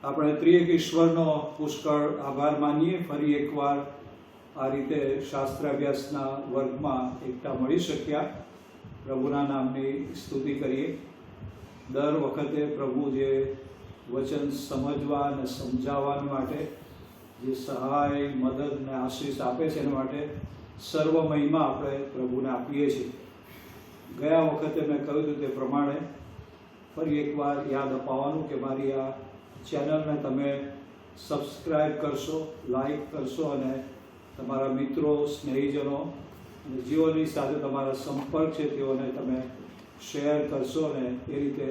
આપણે ત્રિએક ઈશ્વરનો પુષ્કળ આભાર માનીએ. ફરી એકવાર આ રીતે શાસ્ત્રાભ્યાસના વર્ગમાં એકઠા મળી શક્યા. પ્રભુના નામની સ્તુતિ કરીએ. દર વખતે પ્રભુ જે વચન સમજવા અને સમજાવવા માટે જે સહાય, મદદ અને આશીષ આપે છે એના માટે સર્વ મહિમા આપણે પ્રભુને આપીએ છીએ. ગયા વખતે મેં કહ્યું હતું તે પ્રમાણે ફરી એકવાર યાદ અપાવવાનું કે મારી આ ચેનલને તમે સબસ્ક્રાઈબ કરશો, લાઈક કરશો અને તમારા મિત્રો, સ્નેહીજનો અને જેઓની સાથે તમારા સંપર્ક છે તેઓને તમે શેર કરશો અને એ રીતે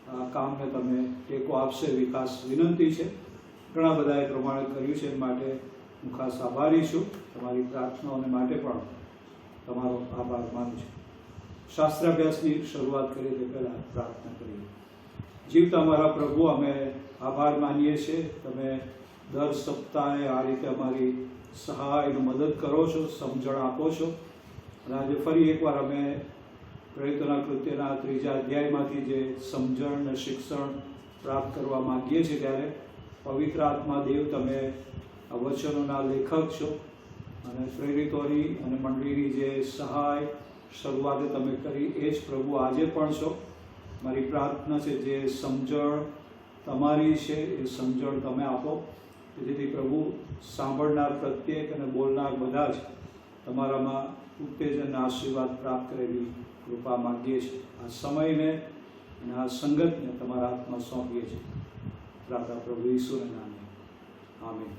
આ કામને તમે ટેકો આપશે એવી ખાસ વિનંતી છે. ઘણા બધાએ પ્રમાણે કર્યું છે એ માટે હું ખાસ આભારી છું. તમારી પ્રાર્થનાઓને માટે પણ તમારો આભાર માનું છું. શાસ્ત્રાભ્યાસની શરૂઆત કરીએ તે પહેલાં પ્રાર્થના કરીએ. જીવતા અમારા પ્રભુ, અમે આભાર માનીએ છીએ. તમે દર સપ્તાહે આ રીતે અમારી સહાય અને મદદ કરો છો, સમજણ આપો છો. અને આજે ફરી એકવાર અમે પ્રયત્નના કૃત્યના 3 અધ્યાયમાંથી જે સમજણ અને શિક્ષણ પ્રાપ્ત કરવા માગીએ છીએ ત્યારે પવિત્ર આત્મા દેવ, તમે આ વચનોના લેખક છો અને પ્રેરિતોની અને મંડળીની જે સહાય શરૂઆતે તમે કરી એ જ પ્રભુ આજે પણ છો. મારી પ્રાર્થના છે જે સમજણ તમારી છે એ સમજણ તમે આપો, જેથી પ્રભુ સાંભળનાર પ્રત્યેક અને બોલનાર બધા જ તમારામાં ઉત્તેજન અને આશીર્વાદ પ્રાપ્ત કરેલી કૃપા માગીએ છીએ. આ સમયને અને આ સંગતને તમારા હાથમાં સોંપીએ છીએ. પ્રાર્થના પ્રભુ ઈસુના નામે, આમીન.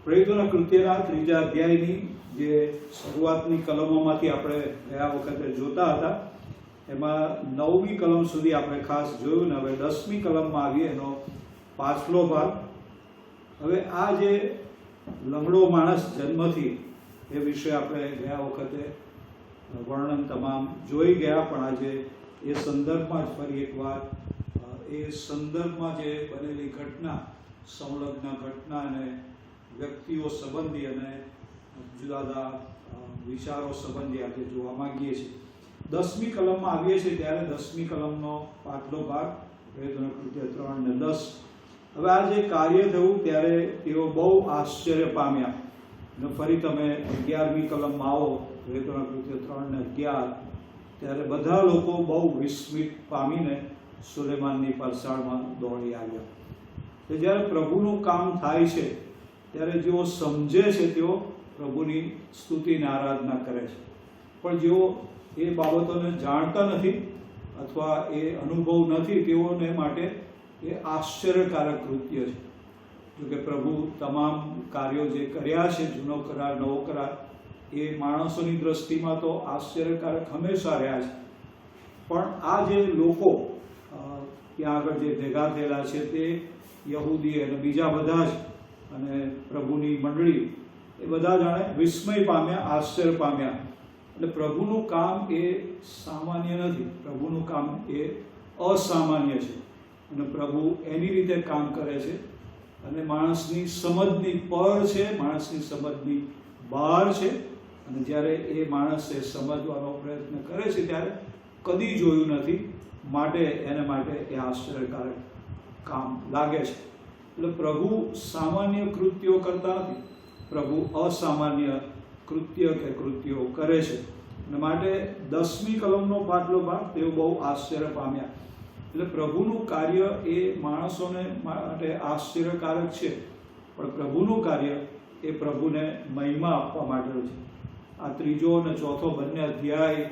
પ્રેરિતોના કૃત્યના 3 અધ્યાયની જે શરૂઆતની કલમોમાંથી આપણે ગયા વખતે જોતા હતા એમાં 9મી કલમ સુધી આપણે ખાસ જોયું ને હવે 10મી કલમમાં આવીએ, એનો પાછલો ભાગ. હવે આ જે લંગડો માણસ જન્મથી એ વિશે આપણે ગયા વખતે વર્ણન તમામ જોઈ ગયા, પણ આજે એ સંદર્ભમાં જ ફરી એકવાર એ સંદર્ભમાં જે બનેલી ઘટના, સંલગ્ન ઘટના અને વ્યક્તિઓ સંબંધી અને જુદા જુદા વિચારો સંબંધી આપણે જોવા માંગીએ છીએ. 10મી કલમમાં આવીએ છીએ ત્યારે 10મી કલમનો પાછલો ભાગ, પ્રેરિતોના કૃત્ય 3 અને 10. હવે આ જે કાર્ય થયું ત્યારે તેઓ બહુ આશ્ચર્ય પામ્યા. અને ફરી તમે 11મી કલમમાં આવો, પ્રેરિતોના કૃત્ય 3 અને 11, ત્યારે બધા લોકો બહુ વિસ્મિત પામીને સુલેમાનની પરસાળમાં દોડી આવ્યા. કે જ્યારે પ્રભુનું કામ થાય છે ત્યારે જેઓ સમજે છે તેઓ પ્રભુની સ્તુતિને આરાધના કરે છે, પણ જેઓ એ બાબતોને જાણતા નથી અથવા એ અનુભવ નથી તેઓને માટે એ આશ્ચર્યકારક કૃત્ય છે. જોકે પ્રભુ તમામ કાર્યો જે કર્યા છે, જૂનો કરાર, નવો કરાર, એ માણસોની દ્રષ્ટિમાં તો આશ્ચર્યકારક હંમેશા રહ્યા છે. પણ આ જે લોકો ત્યાં આગળ જે ભેગા થયેલા છે તે યહૂદી અને બીજા બધા જ અને પ્રભુની મંડળી એ બધા જાણે વિસ્મય પામ્યા, આશ્ચર્ય પામ્યા. એટલે પ્રભુનું કામ એ સામાન્ય નથી, પ્રભુનું કામ એ અસામાન્ય છે અને પ્રભુ એની રીતે કામ કરે છે અને માણસની સમજની પર છે, માણસની સમજની બહાર છે. અને જ્યારે એ માણસ એ સમજવાનો પ્રયત્ન કરે છે ત્યારે કદી જોયું નથી, માટે એને માટે એ આશ્ચર્યકારક કામ લાગે છે. એટલે પ્રભુ સામાન્ય કૃત્યો કરતા નથી, પ્રભુ અસામાન્ય કૃત્ય કે કૃત્યો કરે છે. અને માટે 10મી કલમનો પાછલો ભાગ તેઓ બહુ આશ્ચર્ય પામ્યા. એટલે પ્રભુનું કાર્ય એ માણસોને માટે આશ્ચર્યકારક છે, પણ પ્રભુનું કાર્ય એ પ્રભુને મહિમા આપવા માટેનું છે. આ 3 અને 4 બંને અધ્યાય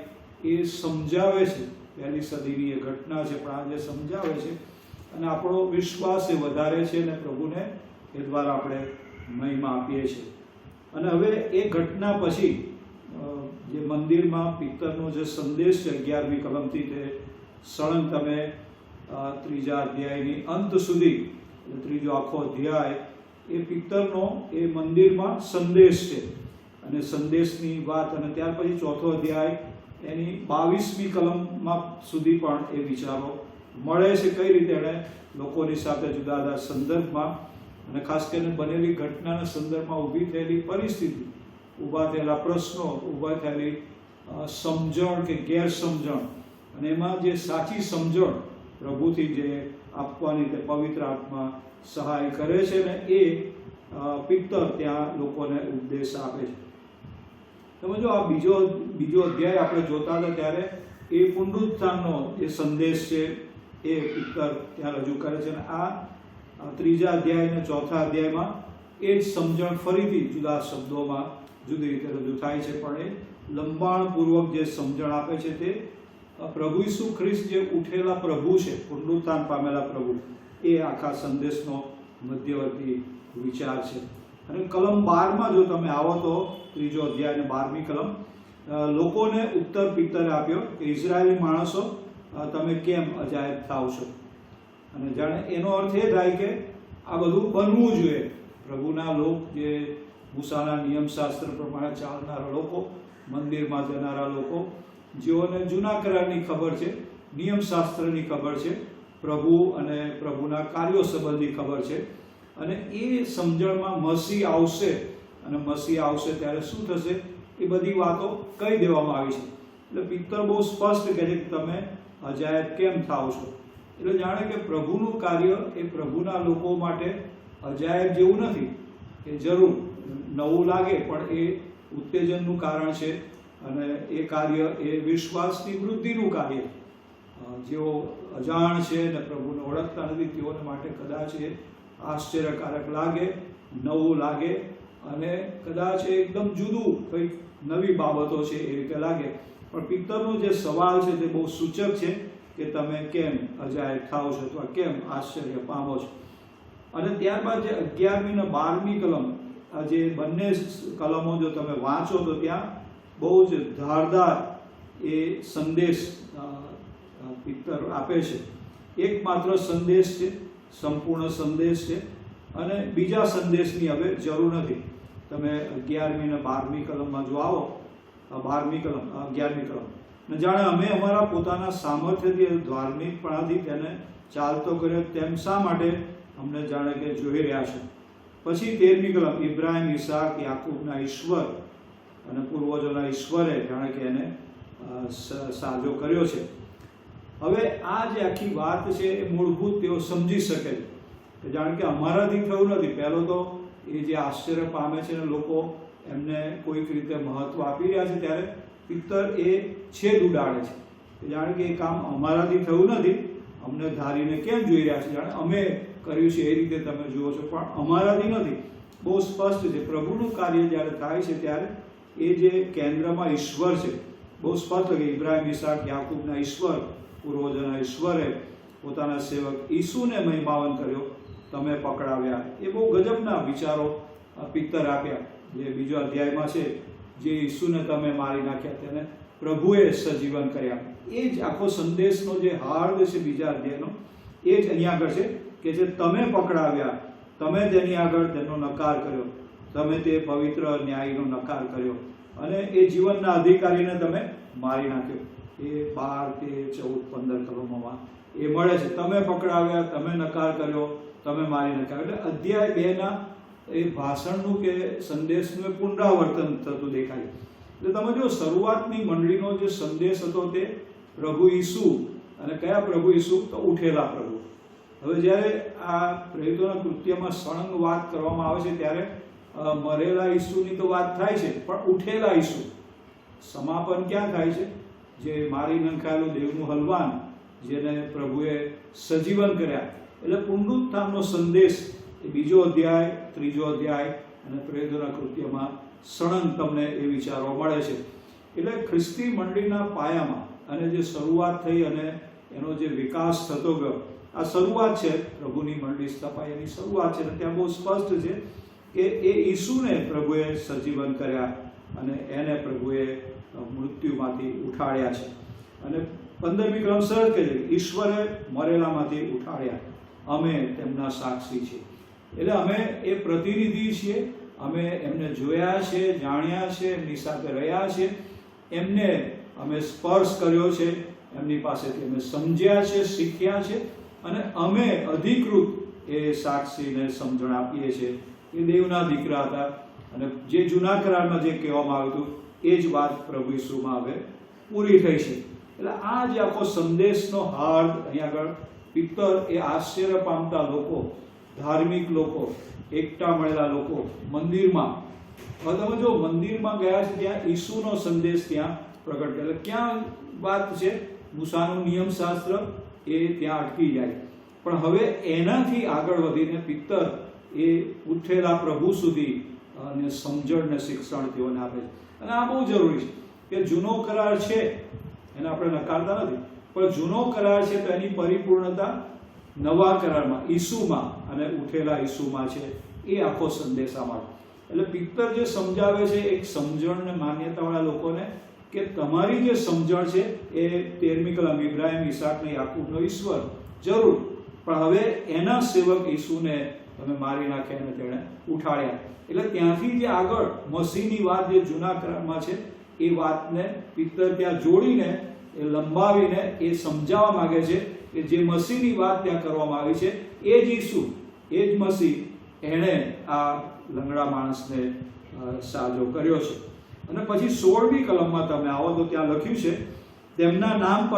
એ સમજાવે છે, પહેલી સદીની એ ઘટના છે, પણ આજે સમજાવે છે અને આપણો વિશ્વાસ એ વધારે છે અને પ્રભુને એ દ્વારા આપણે મહિમા આપીએ છીએ. અને હવે એ ઘટના પછી જે મંદિરમાં પિત્તરનો જે સંદેશ છે 11મી કલમથી તે સળંગ તમે 3 અધ્યાયની અંત સુધી, 3 આખો અધ્યાય એ પિત્તરનો એ મંદિરમાં સંદેશ છે અને સંદેશની વાત. અને ત્યાર પછી 4થો અધ્યાય એની 22મી કલમમાં સુધી પણ એ વિચારો મળે છે, કઈ રીતે એણે લોકોની સાથે જુદા જુદા સંદર્ભમાં અને ખાસ કરીને બનેલી ઘટનાના સંદર્ભમાં ઊભી થયેલી પરિસ્થિતિ, ઊભા થયેલા પ્રશ્નો, ઊભા થયેલી સમજણ કે ગેરસમજણ અને એમાં જે સાચી સમજણ પ્રભુથી જે આપવાની તે પવિત્ર આત્મા સહાય કરે છે ને એ પિત્તર ત્યાં લોકોને ઉપદેશ આપે છે. તમે જો આ બીજો અધ્યાય આપણે જોતા હતા ત્યારે એ પુનરુત્થાનનો જે સંદેશ છે એ પિત્તર ત્યાં રજૂ કરે છે અને આ ત્રીજા અધ્યાય અને ચોથા અધ્યાયમાં એ જ સમજણ ફરીથી જુદા શબ્દોમાં જુદી રીતે રજૂ થાય છે, પણ એ લંબાણપૂર્વક જે સમજણ આપે છે તે પ્રભુ ઈસુ ખ્રિસ્ત જે ઉઠેલા પ્રભુ છે, પુનરુત્થાન પામેલા પ્રભુ, એ આખા સંદેશનો મધ્યવર્તી વિચાર છે. અને કલમ 12માં જો તમે આવો તો ત્રીજો અધ્યાય અને 12મી કલમ લોકોને ઉત્તર પિત્તરે આપ્યો કે ઇઝરાયેલી માણસો તમે કેમ અજાયબ થાવ છો. અને જાણે એનો અર્થ એ થાય કે આ બધું બનવું જોઈએ. પ્રભુના લોક જે મૂસાના નિયમશાસ્ત્ર પ્રમાણે ચાલનારા લોકો, મંદિરમાં જનારા લોકો, જેઓને જૂના કરારની ખબર છે, નિયમશાસ્ત્રની ખબર છે, પ્રભુ અને પ્રભુના કાર્યો સંબંધી ખબર છે, અને એ સમજણમાં મસીહ આવશે અને મસીહ આવશે ત્યારે શું થશે એ બધી વાતો કહી દેવામાં આવી છે. એટલે પિત્તર બહુ સ્પષ્ટ કહે છે કે તમે અજાયબ કેમ થાવ છો. એટલે જાણે કે પ્રભુનું કાર્ય એ પ્રભુના લોકો માટે અજાયબ જેવું નથી, કે જરૂર નવું લાગે પણ એ ઉત્તેજનનું કારણ છે અને એ કાર્ય એ વિશ્વાસની વૃદ્ધિનું કાર્ય. જેઓ અજાણ છે ને પ્રભુને ઓળખતા નથી તેઓને માટે કદાચ એ આશ્ચર્યકારક લાગે, નવું લાગે અને કદાચ એકદમ જુદું કંઈક નવી બાબતો છે એ રીતે લાગે. પણ પિત્તરનો જે સવાલ છે તે બહુ સૂચક છે કે તમે કેમ અજાયબ થાવ છો અથવા કેમ આશ્ચર્ય પામો છો. અને ત્યારબાદ જે 11મી અને 12મી કલમ, આ જે બંને કલમો જો તમે વાંચો તો ત્યાં બહુ જ ધારદાર એ સંદેશ પિત્તર આપે છે. એકમાત્ર સંદેશ છે, સંપૂર્ણ સંદેશ છે અને બીજા સંદેશની હવે જરૂર નથી. તમે 11મી અને 12મી કલમમાં જો આવો, 12મી કલમ 11મી કલમ, ને જાણે અમે અમારા પોતાના સામર્થ્યથી ધાર્મિકપણાથી તેને ચાલતો કર્યો તેમ શા માટે અમને જાણે કે જોઈ રહ્યા છે. પછી 13મી કલમ, ઇબ્રાહિમ, ઈસાક, યાકૂબના ઈશ્વર અને પૂર્વજોના ઈશ્વરે જાણે કે એને સાજો કર્યો છે. હવે આ જે આખી વાત છે એ મૂળભૂત તેઓ સમજી શકે છે કે જાણે કે અમારાથી થયું નથી. પહેલો તો એ જે આશ્ચર્ય પામે છે ને લોકો એમને કોઈક રીતે મહત્વ આપી રહ્યા છે, ત્યારે પિત્તર એ છેદ ઉડાડે છે કે જાણે કે એ કામ અમારાથી થયું નથી, અમને ધારીને કેમ જોઈ રહ્યા છે, જાણે અમે કર્યું છે એ રીતે તમે જુઓ છો, પણ અમારાથી નથી. બહુ સ્પષ્ટ છે. પ્રભુનું કાર્ય જ્યારે થાય છે ત્યારે એ જે કેન્દ્રમાં ઈશ્વર છે, બહુ સ્પષ્ટ કે ઇબ્રાહિમ, ઈસાક, યાકૂબના ઈશ્વર, પૂર્વજોના ઈશ્વરે પોતાના સેવક ઈસુને મહિમાવન કર્યો, તમે પકડાવ્યા. એ બહુ ગજબના વિચારો પિત્તર આપ્યા. જે બીજો અધ્યાયમાં છે, જે ઈસુને તમે મારી નાખ્યા તેને પ્રભુએ સજીવન કર્યા. એ જ આખો સંદેશનો જે હાર્દ છે બીજા અધ્યાયનો, એ જ અહીંયા આગળ છે કે જે તમે પકડાવ્યા, તમે તેની આગળ તેનો નકાર કર્યો, તમે તે પવિત્ર ન્યાયનો નકાર કર્યો અને એ જીવનના અધિકારીને તમે મારી નાખ્યો. એ 12, 13, 14, 15 કલમોમાં એ મળે છે. તમે પકડાવ્યા, તમે નકાર કર્યો, તમે મારી નાખ્યા. એટલે અધ્યાય 2ના એ ભાષણનું કે સંદેશનું એ પુનરાવર્તન થતું દેખાય. એટલે તમે જો શરૂઆતની મંડળીનો જે સંદેશ હતો તે પ્રભુ ઈસુ, અને કયા પ્રભુ ઈસુ? તો ઉઠેલા પ્રભુ. હવે જ્યારે આ પ્રેરિતોના કૃત્યમાં સળંગ વાત કરવામાં આવે છે ત્યારે મરેલા ઈસુની તો વાત થાય છે, પણ ઉઠેલા ઈસુ સમાપન ક્યાં થાય છે? જે મારી નંખાયેલું દેવનું હલવાન, જેને પ્રભુએ સજીવન કર્યા. એટલે પુનરુત્થાનનો સંદેશ એ બીજો અધ્યાય, ત્રીજો અધ્યાય અને પ્રેરિતોના કૃત્યમાં સળંગ તમને એ વિચારો મળે છે. એટલે ખ્રિસ્તી મંડળીના પાયામાં અને જે શરૂઆત થઈ અને એનો જે વિકાસ થતો ગયો, આ શરૂઆત છે. પ્રભુની મંડળી સ્થપાય એની શરૂઆત છે. અને ત્યાં બહુ સ્પષ્ટ છે કે એ ઈસુને પ્રભુએ સજીવન કર્યા અને એને પ્રભુએ મૃત્યુમાંથી ઉઠાડ્યા છે. અને 15મી કલમ સરળ કહે છે, ઈશ્વરે મરેલામાંથી ઉઠાડ્યા, અમે તેમના સાક્ષી છીએ. એટલે અમે એ પ્રતિનિધિ છીએ, અમે એમને જોયા છે, જાણ્યા છે, એમની સાથે રહ્યા છે, એમને અમે સ્પર્શ કર્યો છે, એમની પાસેથી અમે સમજ્યા છે, શીખ્યા છે, અને અમે અધિકૃત એ સાક્ષીને સમજણ આપીએ છીએ. એ દેવના દીકરા હતા અને જે જૂના કરારમાં જે કહેવામાં આવ્યું હતું એ જ વાત પ્રભુ ઈસુમાં હવે પૂરી થઈ છે. એટલે આ જે આખો સંદેશનો હાર્દ અહીંયા આગળ પિત્તર એ આશ્ચર્ય પામતા લોકો, ધાર્મિક લોકો, એકઠા મળેલા લોકો મંદિરમાં. હવે તમે જો મંદિરમાં ગયા છે ત્યાં ઈસુનો સંદેશ ત્યાં પ્રગટ કરે. ક્યાં વાત છે? મૂસાનું નિયમશાસ્ત્ર એ ત્યાં અટકી જાય. પણ હવે એનાથી આગળ વધીને પિત્તર એ ઉઠેલા પ્રભુ સુધી અને સમજણ ને શિક્ષણ તેઓને આપે છે. અને આ બહુ જરૂરી છે કે જૂનો કરાર છે એને આપણે નકારતા નથી, પણ જૂનો કરાર છે તો એની પરિપૂર્ણતા નવા કરારમાં ઈસુમાં અને ઉઠેલા ઈસુમાં છે. એ આખો સંદેશ આમાં. એટલે પિત્તર જે સમજાવે છે એક સમજણ ને માન્યતાવાળા લોકોને કે તમારી જે સમજણ છે એ 13મી કલમ ઇબ્રાહિમ, ઈસાક ને યાકૂબનો ઈશ્વર જરૂર, પણ હવે એના સેવક ઈસુને તમે મારી નાખ્યા અને તેણે ઉઠાડ્યા. એટલે ત્યાંથી જે આગળ મસીહની વાત જે જૂના કરારમાં છે એ વાતને પિત્તર ત્યાં જોડીને એ લંબાવીને એ સમજાવવા માંગે છે કે જે મસીહની વાત ત્યાં કરવામાં આવી છે એ જ ઈસુ, એ જ મસીહ, એણે આ લંગડા માણસને સાજો કર્યો છે. અને પછી 16મી કલમમાં તમે આવો તો ત્યાં લખ્યું છે તેમના નામ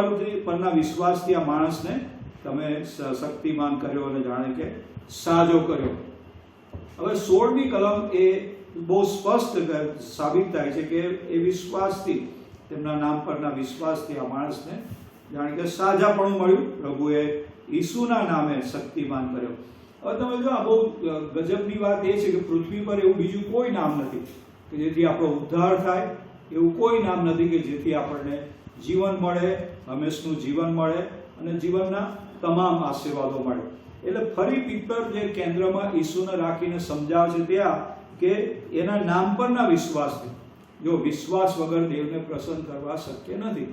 પરના વિશ્વાસથી આ માણસને તમે શક્તિમાન કર્યો અને જાણે કે સાજો કર્યો. હવે 16મી કલમ એ બહુ સ્પષ્ટ સાબિત થાય છે કે એ વિશ્વાસથી, તેમના નામ પરના વિશ્વાસથી આ માણસને જાણે કે સાજાપણું મળ્યું. પ્રભુએ ઈસુના નામે શક્તિમાન કર્યો. હવે તમે જો આ બહુ ગજબની વાત એ છે કે પૃથ્વી પર એવું બીજું કોઈ નામ નથી કે જેથી આપણો ઉદ્ધાર થાય. એવું કોઈ નામ નથી કે જેથી આપણને જીવન મળે, હંમેશનું જીવન મળે અને જીવનના તમામ આશીર્વાદો મળે. એટલે ફરી પિત્તર જે કેન્દ્રમાં ઈસુને રાખીને સમજાવે છે ત્યાં કે એના નામ પરના વિશ્વાસથી, જો વિશ્વાસ વગર દેવને પ્રસન્ન કરવા શક્ય નથી.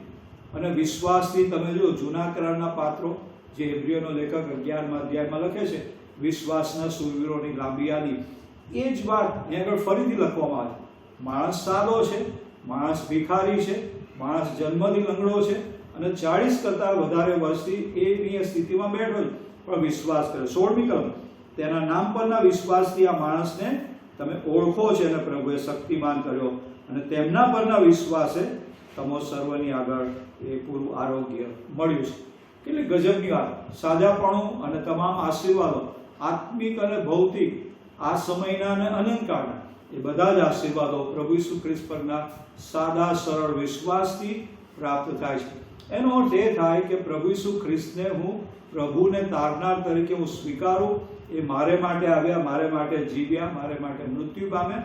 અને વિશ્વાસથી તમે જો જૂના કરારના પાત્રો જે હેબ્રીયોનો લેખક 11મા અધ્યાયમાં લખે છે, વિશ્વાસના શૂરવીરોની લાંબી યાદી, એ જ વાત અહીં આગળ ફરીથી લખવામાં આવે. માણસ સાદો છે, માણસ ભિખારી છે, માણસ જન્મથી લંગડો છે અને 40 કરતાં વધારે વર્ષથી એની સ્થિતિમાં બેઠો છે, પણ વિશ્વાસ કરે. 16મી કલમ તેના નામ પરના વિશ્વાસથી આ માણસને તમે ઓળખો છે અને પ્રભુએ શક્તિમાન કર્યો અને તેમના પરના વિશ્વાસે તમો સર્વની આગળ એ પૂરું આરોગ્ય મળ્યું છે. કેટલી ગજબની વાત! સાજાપણું અને તમામ આશીર્વાદો, આત્મિક અને ભૌતિક, આ સમયના અને અનંતકાળના, એ બધા જ આશીર્વાદો પ્રભુ ઈસુ ખ્રિસ્ત પરના સાદા સરળ વિશ્વાસથી પ્રાપ્ત થાય છે. એનો અર્થ એ થાય કે પ્રભુ ઈસુ ખ્રિસ્તને હું પ્રભુને તારનાર તરીકે હું સ્વીકારું. એ મારે માટે આવ્યા, મારે માટે જીવ્યા, મારે માટે મૃત્યુ પામ્યા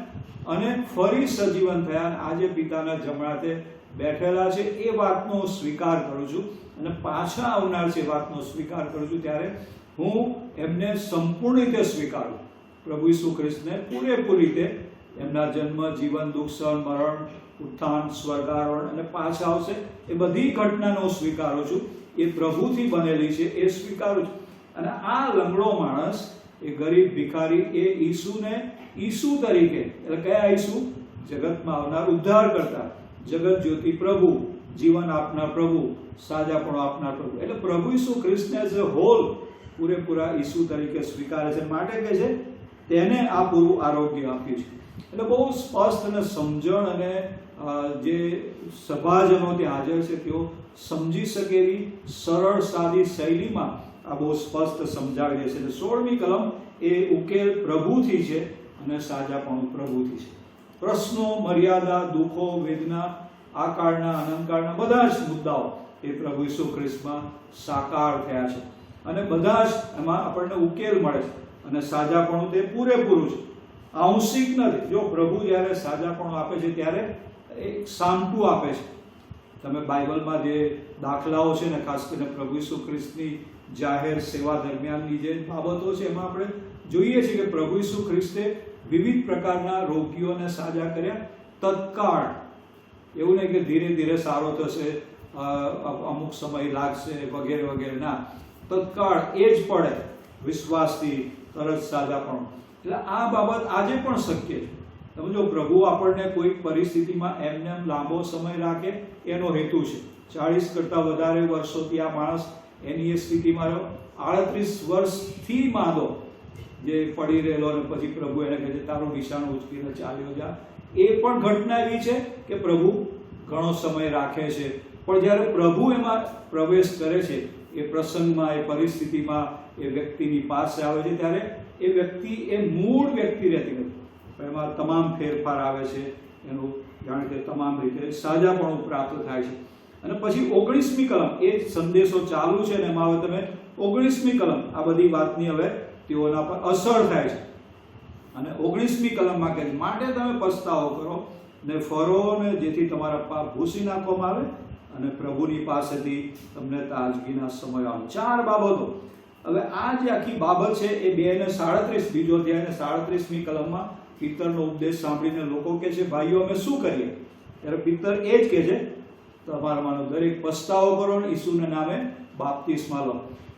અને ફરી સજીવન થયા અને આજે પિતાના જમણાતે બેઠેલા છે. એ વાતનો હું સ્વીકાર કરું છું અને પાછા આવનાર છે એ વાતનો સ્વીકાર કરું છું. ત્યારે હું એમને સંપૂર્ણ રીતે સ્વીકારું. પ્રભુ ઈસુ ખ્રિસ્તને પૂરેપૂરી રીતે એમના જન્મ, જીવન, દુઃખ, સહન, મરણ, ઉત્થાન, સ્વર્ગારોહણ અને પાછા આવશે એ બધી ઘટનાનો હું સ્વીકારું છું. એ પ્રભુથી બનેલી છે એ સ્વીકારું છું. અને આ લંગડો માણસ, એ ગરીબ ભિખારી, એ ઈસુને ઈસુ તરીકે, એટલે કયા ઈસુ? જગતમાં આવનાર ઉદ્ધાર કરતા, જગત જ્યોતિ પ્રભુ, જીવન આપનાર પ્રભુ, સાજાપણું આપનાર પ્રભુ, એટલે પ્રભુ ઈસુ ખ્રિસ્તને એઝ અ હોલ પૂરેપૂરા ઈસુ તરીકે સ્વીકારે છે. માટે કે છે તેને આ પૂરું આરોગ્ય આપ્યું છે. એટલે બહુ સ્પષ્ટ અને સમજણ અને જે સભાજનો ત્યાં હાજર છે તેઓ સમજી શકે એવી સરળ સાદી શૈલીમાં આ બહુ સ્પષ્ટ સમજાવી દે છે. એટલે 16મી કલમ એ ઉકેલ પ્રભુથી છે અને સાજાપણું પ્રભુથી છે. પ્રશ્નો, મર્યાદા, દુઃખો, વેદના, આ કાળના, અનંતકાળના બધા જ મુદ્દાઓ એ પ્રભુ ઈસુ ખ્રિસ્તમાં સાકાર થયા છે અને બધા જ એમાં આપણને ઉકેલ મળે છે. અને સાજાપણું તે પૂરેપૂરું છે, આંશિક નથી. જો પ્રભુ જ્યારે સાજાપણું આપે છે ત્યારે એક સામટું આપે છે. તમે બાઇબલમાં જે દાખલાઓ છે ને, ખાસ કરીને પ્રભુ ઈસુ ખ્રિસ્તની જાહેર સેવા દરમિયાનની જે બાબતો છે એમાં આપણે જોઈએ છીએ કે પ્રભુ ઈસુ ખ્રિસ્તે વિવિધ પ્રકારના રોગીઓને સાજા કર્યા તત્કાળ. એવું નહીં કે ધીરે ધીરે સારો થશે, અમુક સમય લાગશે વગેરે વગેરે, ના, તત્કાળ એ જ પડે વિશ્વાસથી તરત સાજાપણું. એટલે આ બાબત આજે પણ શક્ય છે. તમે જો પ્રભુ આપણને કોઈક પરિસ્થિતિમાં એમને લાંબો સમય રાખે એનો હેતુ છે. 40 કરતાં વધારે વર્ષોથી આ માણસ એની એ સ્થિતિમાં રહ્યો, 38 વર્ષથી માંદો જે પડી રહેલો અને પછી પ્રભુ એને કહે છે તારું નિશાન ઉચકીને ચાલ્યો જા. એ પણ ઘટના એવી છે કે પ્રભુ ઘણો સમય રાખે છે, પણ જ્યારે પ્રભુ એમાં પ્રવેશ કરે છે એ પ્રસંગમાં, એ પરિસ્થિતિમાં એ વ્યક્તિની પાસે આવે છે ત્યારે એ વ્યક્તિ એ મૂળ વ્યક્તિ રહેતી નથી, એમાં તમામ ફેરફાર આવે છે, એનું જાણે કે તમામ રીતે સાજાપણું પ્રાપ્ત થાય છે. અને પછી 19મી કલમ, એ જ સંદેશો ચાલુ છે ને એમાં હવે તમે 19મી કલમ આ બધી વાતની હવે તેઓના પર અસર થાય છે. અને 19મી કલમમાં કહે છે, માટે તમે પસ્તાવો કરો ને ફરો ને જેથી તમારા પાપ ભૂસી નાખવામાં આવે અને પ્રભુની પાસેથી તમને તાજગીના સમય આવે. 4 બાબતો. હવે આ જે આખી બાબત છે એ 2 ને 37, બીજો અધ્યાય ને 37મી કલમમાં પિત્તરનો ઉપદેશ સાંભળીને લોકો કહે છે, ભાઈઓ અમે શું કરીએ? ત્યારે પિત્તર એ જ કહે છે, તમારામાંનો દરેક પસ્તાવો કરો ને ઈસુના નામે બાપ્તિસ્મા લો.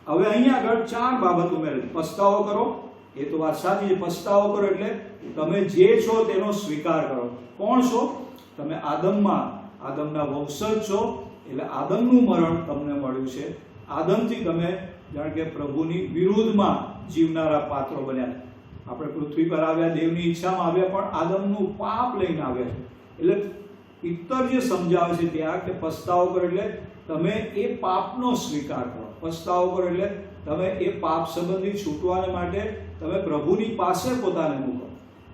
હવે અહીંયા આગળ 4 બાબત ઉમેરે. પસ્તાવો કરો, એ તો વાત સાચી છે. પસ્તાવો કરો એટલે તમે જે છો તેનો સ્વીકાર કરો. કોણ છો? તમે આદમના વંશજ છો, એટલે આદમનું મરણ તમને મળ્યું છે. આદમથી તમે જાણ કે પ્રભુની વિરુદ્ધમાં જીવનારા પાત્રો બન્યા. આપણે પૃથ્વી પર આવ્યા, દેવની ઈચ્છામાં આવ્યા, પણ આદમનું પાપ લઈને આવ્યા છે. એટલે પિત્તર જે સમજાવે છે ત્યાં કે પસ્તાવો કરો એટલે તમે એ પાપનો સ્વીકાર કરો. પસ્તાવો કરો એટલે તમે એ પાપ સંબંધી છૂટવાને માટે તમે પ્રભુની પાસે પોતાને મૂકો.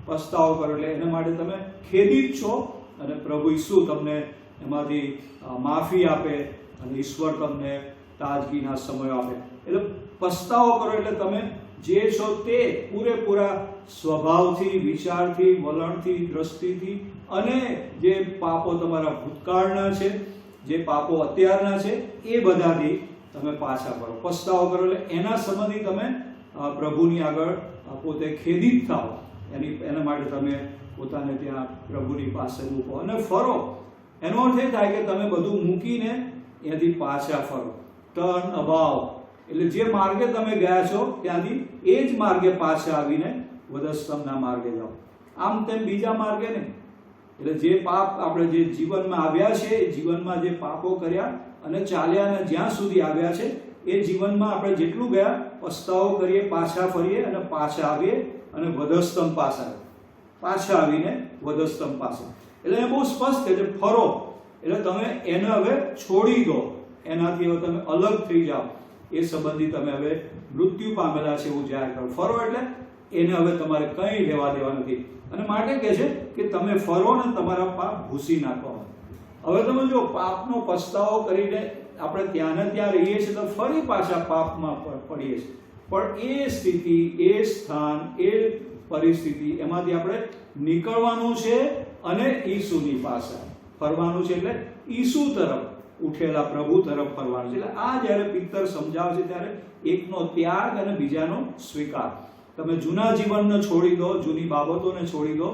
પસ્તાવો કરો એટલે એના માટે તમે ખેદિત છો અને પ્રભુ ઈસુ તમને એમાંથી માફી આપે અને ઈશ્વર તમને તાજગીના સમયો આપે. એટલે પસ્તાવો કરો એટલે તમે જે છો તે પૂરેપૂરા સ્વભાવથી, વિચારથી, વલણથી, દ્રષ્ટિથી અને જે પાપો તમારા ભૂતકાળના છે, જે પાપો અત્યારના છે, એ બધાથી તમે પાછા ફરો. પસ્તાવો કરો એટલે એના સંબંધી તમે પ્રભુની આગળ પોતે ખેદિત થાઓ. એના માટે તમે પોતાને ત્યાં પ્રભુની પાસે મૂકો અને ફરો. એનો અર્થ એ થાય કે તમે બધું મૂકીને એનાથી પાછા ફરો. ટર્ન અબાઉટ એટલે જે માર્ગે તમે ગયા છો ત્યાંથી એ જ માર્ગે પાછા આવીને વધસ્તંભના માર્ગે જાઓ. આમ તેમ બીજા માર્ગે નહીં. એટલે જે પાપ આપણે જે જીવનમાં આવ્યા છે, એ જીવનમાં જે પાપો કર્યા અને ચાલ્યા અને જ્યાં સુધી આવ્યા છે એ જીવનમાં આપણે જેટલું ગયા, પસ્તાવો કરીએ, પાછા ફરીએ અને પાછા આવીએ અને વધસ્તંભ પાછા આવીને વધસ્તંભ પાસે. એટલે એ બહુ સ્પષ્ટ છે, ફરો એટલે તમે એને હવે છોડી દો, એનાથી હવે તમે અલગ થઈ જાઓ. એ સંબંધી તમે હવે મૃત્યુ પામેલા છે એવું જાહેર કરો. ફરો એટલે એને હવે તમારે કંઈ લેવા દેવા નથી. અને માટે કહે છે કે તમે ફરો ને તમારા પાપ ભૂસી નાખો. હવે તમે જો પાપનો પસ્તાવો કરીને આપણે ત્યાં ને ત્યાં રહીએ છીએ તો ફરી પાછા પાપમાં પડીએ છીએ. પણ એ સ્થિતિ, એ સ્થાન, એ પરિસ્થિતિ એમાંથી આપણે નીકળવાનું છે અને ઈસુની પાસે ફરવાનું છે. એટલે ઈસુ તરફ ઉઠેલા પ્રભુ તરફ ફરવાનું છે. એટલે આ જ્યારે પિત્તર સમજાવે છે ત્યારે એકનો ત્યાગ અને બીજાનો સ્વીકાર. તમે જૂના જીવનને છોડી દો, જૂની બાબતોને છોડી દો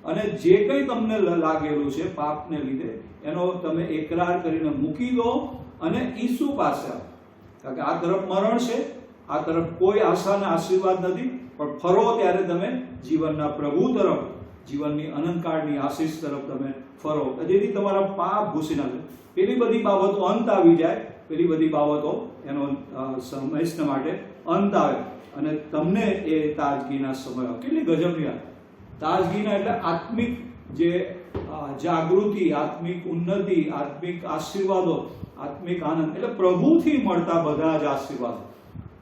અને જે કંઈ તમને લાગેલું છે પાપને લીધે એનો તમે એકરાર કરીને મૂકી દો અને ઈસુ પાસે આવો. કારણ કે આ તરફ મરણ છે, આ તરફ કોઈ આશા અને આશીર્વાદ નથી. પણ ફરો ત્યારે તમે જીવનના પ્રભુ તરફ, જીવનની અનંતકાળની આશીષ તરફ તમે ફરો, જેથી તમારા પાપ ભૂસી નાખે. પેલી બધી બાબતો અંત આવી જાય, પેલી બધી બાબતો એનો સમય માટે અંત આવે અને તમને એ તાજગીના સમય. કેટલી ગજબની વાત! તાજગીના એટલે આત્મિક જે જાગૃતિ, આત્મિક ઉન્નતિ, આત્મિક આશીર્વાદો, આત્મિક આનંદ, એટલે પ્રભુથી મળતા બધા જ આશીર્વાદો.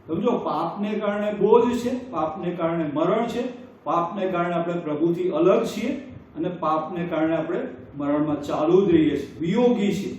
સમજો, પાપને કારણે બોજ છે, પાપને કારણે મરણ છે, પાપને કારણે આપણે પ્રભુથી અલગ છીએ અને પાપને કારણે આપણે મરણમાં ચાલુ જ રહીએ છીએ, વિયોગી છીએ,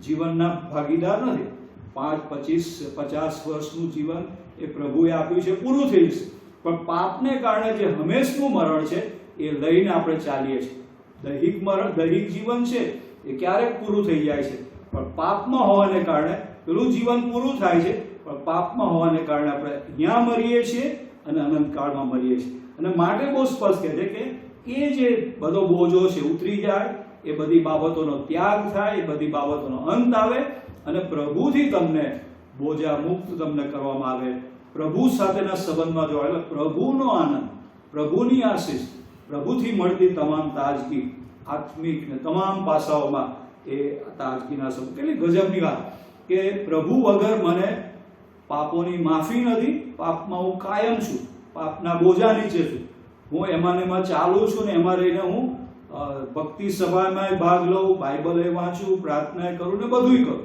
જીવનના ભાગીદાર નથી. 5, 25, 50 વર્ષનું જીવન એ પ્રભુએ આપ્યું છે, પૂરું થઈ જશે. પણ પાપને કારણે જે હંમેશનું મરણ છે એ લઈને આપણે ચાલીએ છીએ. દૈહિક મરણ, દૈહિક જીવન છે એ ક્યારેક પૂરું થઈ જાય છે, પણ પાપમાં હોવાને કારણે પેલું જીવન પૂરું થાય છે, પણ પાપમાં હોવાને કારણે આપણે અહીંયા મરીએ છીએ અને અનંતકાળમાં મરીએ છીએ. અને માટે બહુ સ્પષ્ટ કહે છે કે એ જે બધો બોજો છે ઉતરી જાય, એ બધી બાબતોનો ત્યાગ થાય, એ બધી બાબતોનો અંત આવે અને પ્રભુથી તમને બોજા મુક્ત તમને કરવામાં આવે. પ્રભુ સાથેના સંબંધમાં જો એટલે પ્રભુનો આનંદ, પ્રભુની આશીષ, પ્રભુથી મળતી તમામ તાજગી, આત્મિક ને તમામ પાસાઓમાં એ તાજગીના સંબંધ. કેટલી ગજબની વાત કે પ્રભુ વગર મને પાપોની માફી નથી, પાપમાં હું કાયમ છું, પાપના બોજા નીચે છું, હું એમાં ને એમાં ચાલુ છું ને એમાં રહીને હું ભક્તિ સભામાં ભાગ લઉં, બાઇબલ વાંચું, પ્રાર્થના કરું ને બધુંય કરું,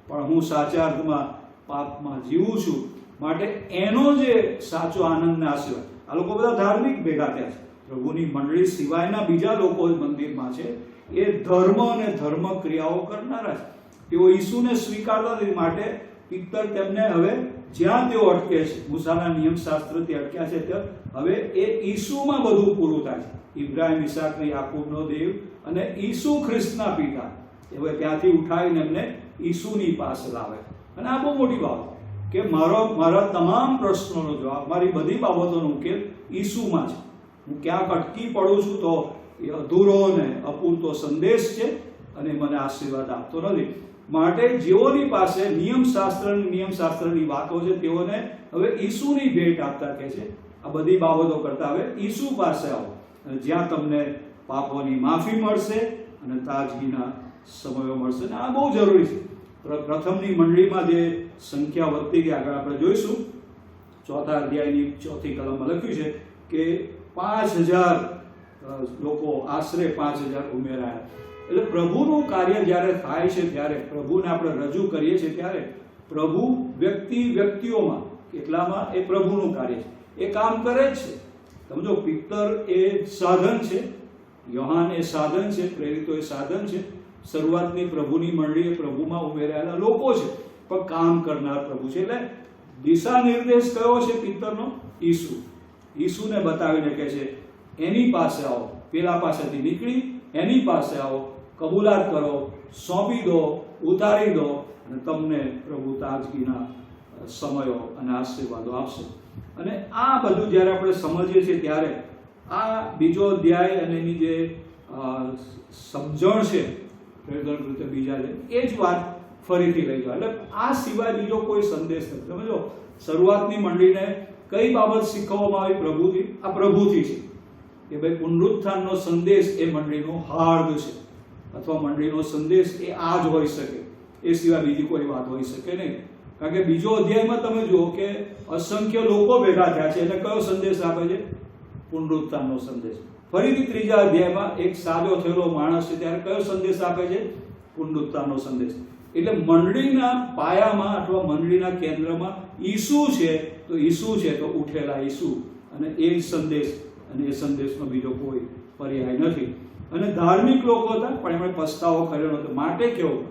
પણ હું સાચા અર્થમાં પાપમાં જીવું છું. માટે એનો જે સાચો આનંદ ને આશીર્વાદ, આ લોકો બધા ધાર્મિક ભેગા થયા છે. પ્રભુની મંડળી સિવાયના બીજા લોકો મંદિરમાં છે, એ ધર્મ અને ધર્મ ક્રિયાઓ કરનારા છે. તેઓ ઈસુને સ્વીકારતા નથી. માટે પિત્તર તેમને હવે જ્યાં તેઓ અટકે છે, મૂસાના નિયમશાસ્ત્રથી અટક્યા છે, ત્યાં હવે એ ઈસુમાં બધું પૂરું થાય છે. ઇબ્રાહિમ, ઈસાક ને યાકૂબનો દેવ અને ઈસુ ખ્રિસ્તના પિતા, હવે ત્યાંથી ઉઠાવીને એમને ઈસુની પાસે લાવે. અને આ બહુ મોટી બાબત કે મારા તમામ પ્રશ્નોનો જવાબ, મારી બધી બાબતોનો ઉકેલ ઈસુમાં છે. હું ક્યાંક અટકી પડું છું તો એ અધૂરો ને અપૂરતો સંદેશ છે અને મને આશીર્વાદ આપતો નથી. માટે જેઓની પાસે નિયમશાસ્ત્રની વાતો છે, તેઓને હવે ઈસુની ભેટ આપતા કહે છે, આ બધી બાબતો કરતા હવે ઈસુ પાસે આવો, અને જ્યાં તમને પાપોની માફી મળશે અને તાજગીના સમયો મળશે. અને આ બહુ જરૂરી છે. પ્રથમની મંડળીમાં જે સંખ્યા વધતી ગઈ, આગળ આપણે જોઈશું, 4થા અધ્યાયની 4th કલમમાં લખ્યું છે કે 5000 લોકો, આશરે 5000 ઉમેરાયા. એટલે પ્રભુનું કાર્ય જ્યારે થાય છે, ત્યારે પ્રભુને આપણે રજૂ કરીએ છીએ, ત્યારે પ્રભુ વ્યક્તિઓમાં કેટલામાં એ પ્રભુનું કાર્ય છે, એ કામ કરે જ છે. સમજો, પિત્તર એ સાધન છે, યોહાન એ સાધન છે, પ્રેરિતો એ સાધન છે, શરૂઆતની પ્રભુની મંડળી એ પ્રભુમાં ઉમેરાયેલા લોકો છે, પણ કામ કરનાર પ્રભુ છે. એટલે દિશા નિર્દેશ કયો છે પિત્તરનો? ઈસુને બતાવીને કહે છે એની પાસે આવો, પેલા પાસેથી નીકળી એની પાસે આવો, કબૂલાત કરો, સોંપી દો, ઉતારી દો, અને તમને પ્રભુ તાજગીના સમયો અને આશીર્વાદો આપશે. અને આ બધું જ્યારે આપણે સમજીએ છીએ, ત્યારે આ બીજો અધ્યાય અને એની જે સમજણ છે બીજા એ જ વાત ફરીથી લઈ જાઓ. એટલે આ સિવાય બીજો કોઈ સંદેશ નથી. તમે જો, શરૂઆતની મંડળીને કઈ બાબત શીખવવામાં આવી? પ્રભુથી. આ પ્રભુથી છે કે ભાઈ પુનરુત્થાનનો સંદેશ એ મંડળીનો હાર્દ છે, અથવા મંડળીનો સંદેશ એ આ જ હોઈ શકે, એ સિવાય બીજી કોઈ વાત હોઈ શકે નહીં. કારણ કે બીજો અધ્યાયમાં તમે જુઓ કે અસંખ્ય લોકો ભેગા થયા છે, એને કયો સંદેશ આપે છે? પુનરુત્થાનનો સંદેશ. ફરીથી 3જા અધ્યાયમાં એક સાજો થયેલો માણસ છે, ત્યારે કયો સંદેશ આપે છે? પુનરુત્થાનનો સંદેશ. એટલે મંડળીના પાયામાં અથવા મંડળીના કેન્દ્રમાં ઈસુ છે, તો ઈસુ છે તો ઉઠેલા ઈસુ, અને એ જ સંદેશ, અને એ સંદેશનો બીજો કોઈ પર્યાય નથી. અને ધાર્મિક લોકો હતા, પણ એમણે પસ્તાવો કર્યો નતો. માટે કેવું?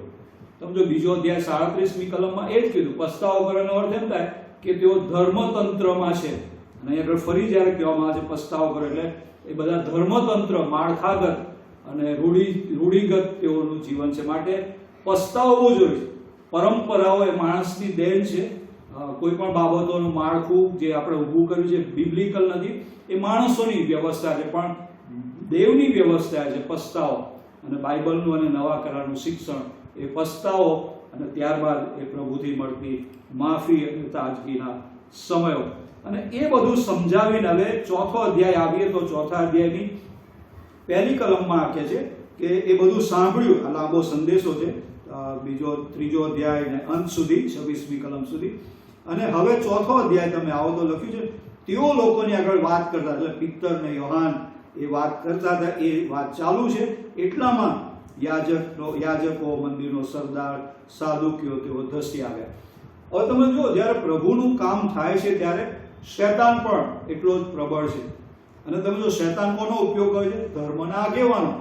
સમજો, બીજો અધ્યાય 37મી કલમમાં એ જ કીધું, પસ્તાવો કરવાનો અર્થ એમ થાય કે તેઓ ધર્મતંત્રમાં છે. અને અહીંયા આગળ ફરી જ્યારે કહેવામાં આવે છે પસ્તાવો કરો, એટલે એ બધા ધર્મતંત્ર, માળખાગત અને રૂઢિગત તેઓનું જીવન છે. માટે પસ્તાવો જોઈએ. પરંપરાઓ એ માણસની દેન છે. કોઈ પણ બાબતોનું માળખું જે આપણે ઊભું કર્યું છે બિબ્લિકલ નથી, એ માણસોની વ્યવસ્થા છે, પણ દેવની વ્યવસ્થા છે પસ્તાવો. અને બાઇબલનું અને નવા કરારનું શિક્ષણ એ પસ્તાવો, અને ત્યારબાદ એ પ્રભુથી મળતી માફી અને તાજગીના સમયો. અને એ બધું સમજાવીને હવે 4થો અધ્યાય આવીએ તો 4થા અધ્યાયની 1લી કલમમાં કહે છે કે એ બધું સાંભળ્યું. આ લાંબો સંદેશો છે, બીજો 3જો અધ્યાય ને અંત સુધી, 26મી કલમ સુધી. અને હવે 4થો અધ્યાય તમે આવો તો લખ્યું છે, તેઓ લોકોની આગળ વાત કરતા, એટલે પિત્તર ને યોહાન એ વાત કરતા હતા, એ વાત ચાલુ છે. એટલામાં યાજકો, મંદિરનો સરદાર, સાદુકીઓ તેઓ ધસી આવ્યા. હવે તમે જુઓ, જ્યારે પ્રભુનું કામ થાય છે, ત્યારે શૈતાન પણ એટલો જ પ્રબળ છે. અને તમે જો, શૈતાન કોનો ઉપયોગ કરે છે? ધર્મના આગેવાનો.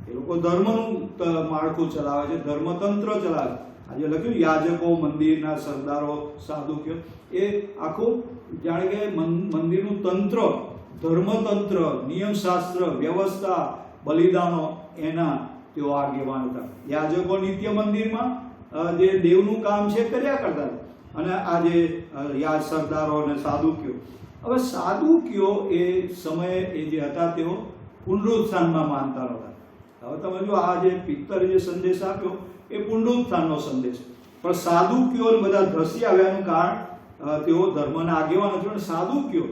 એ લોકો ધર્મનું માળખું ચલાવે છે, ધર્મતંત્ર ચલાવે છે. આજે લખ્યું યાજકો, મંદિરના સરદારો, સાદુકીઓ, એ આખું જાણે કે મંદિરનું તંત્ર, ધર્મતંત્ર, નિયમશાસ્ત્ર, વ્યવસ્થા, બલિદાનો, એના તેઓ આગેવાન હતા. યાજકો નિત્ય મંદિરમાં જે દેવનું કામ છે કર્યા કરતા હતા. અને આ જે સરદારો અને સાદુકીઓ, હવે સાદુકીઓ એ સમયે એ જે હતા તેઓ પુનરુત્થાનમાં માનતા હતા. હવે તમે જો, આ જે પિત્તરે જે સંદેશ આપ્યો એ પુનરુત્થાનનો સંદેશ, પણ સાદુકીઓ બધા ધસી આવ્યાનું કારણ તેઓ ધર્મના આગેવાન હતા. સાદુકીઓ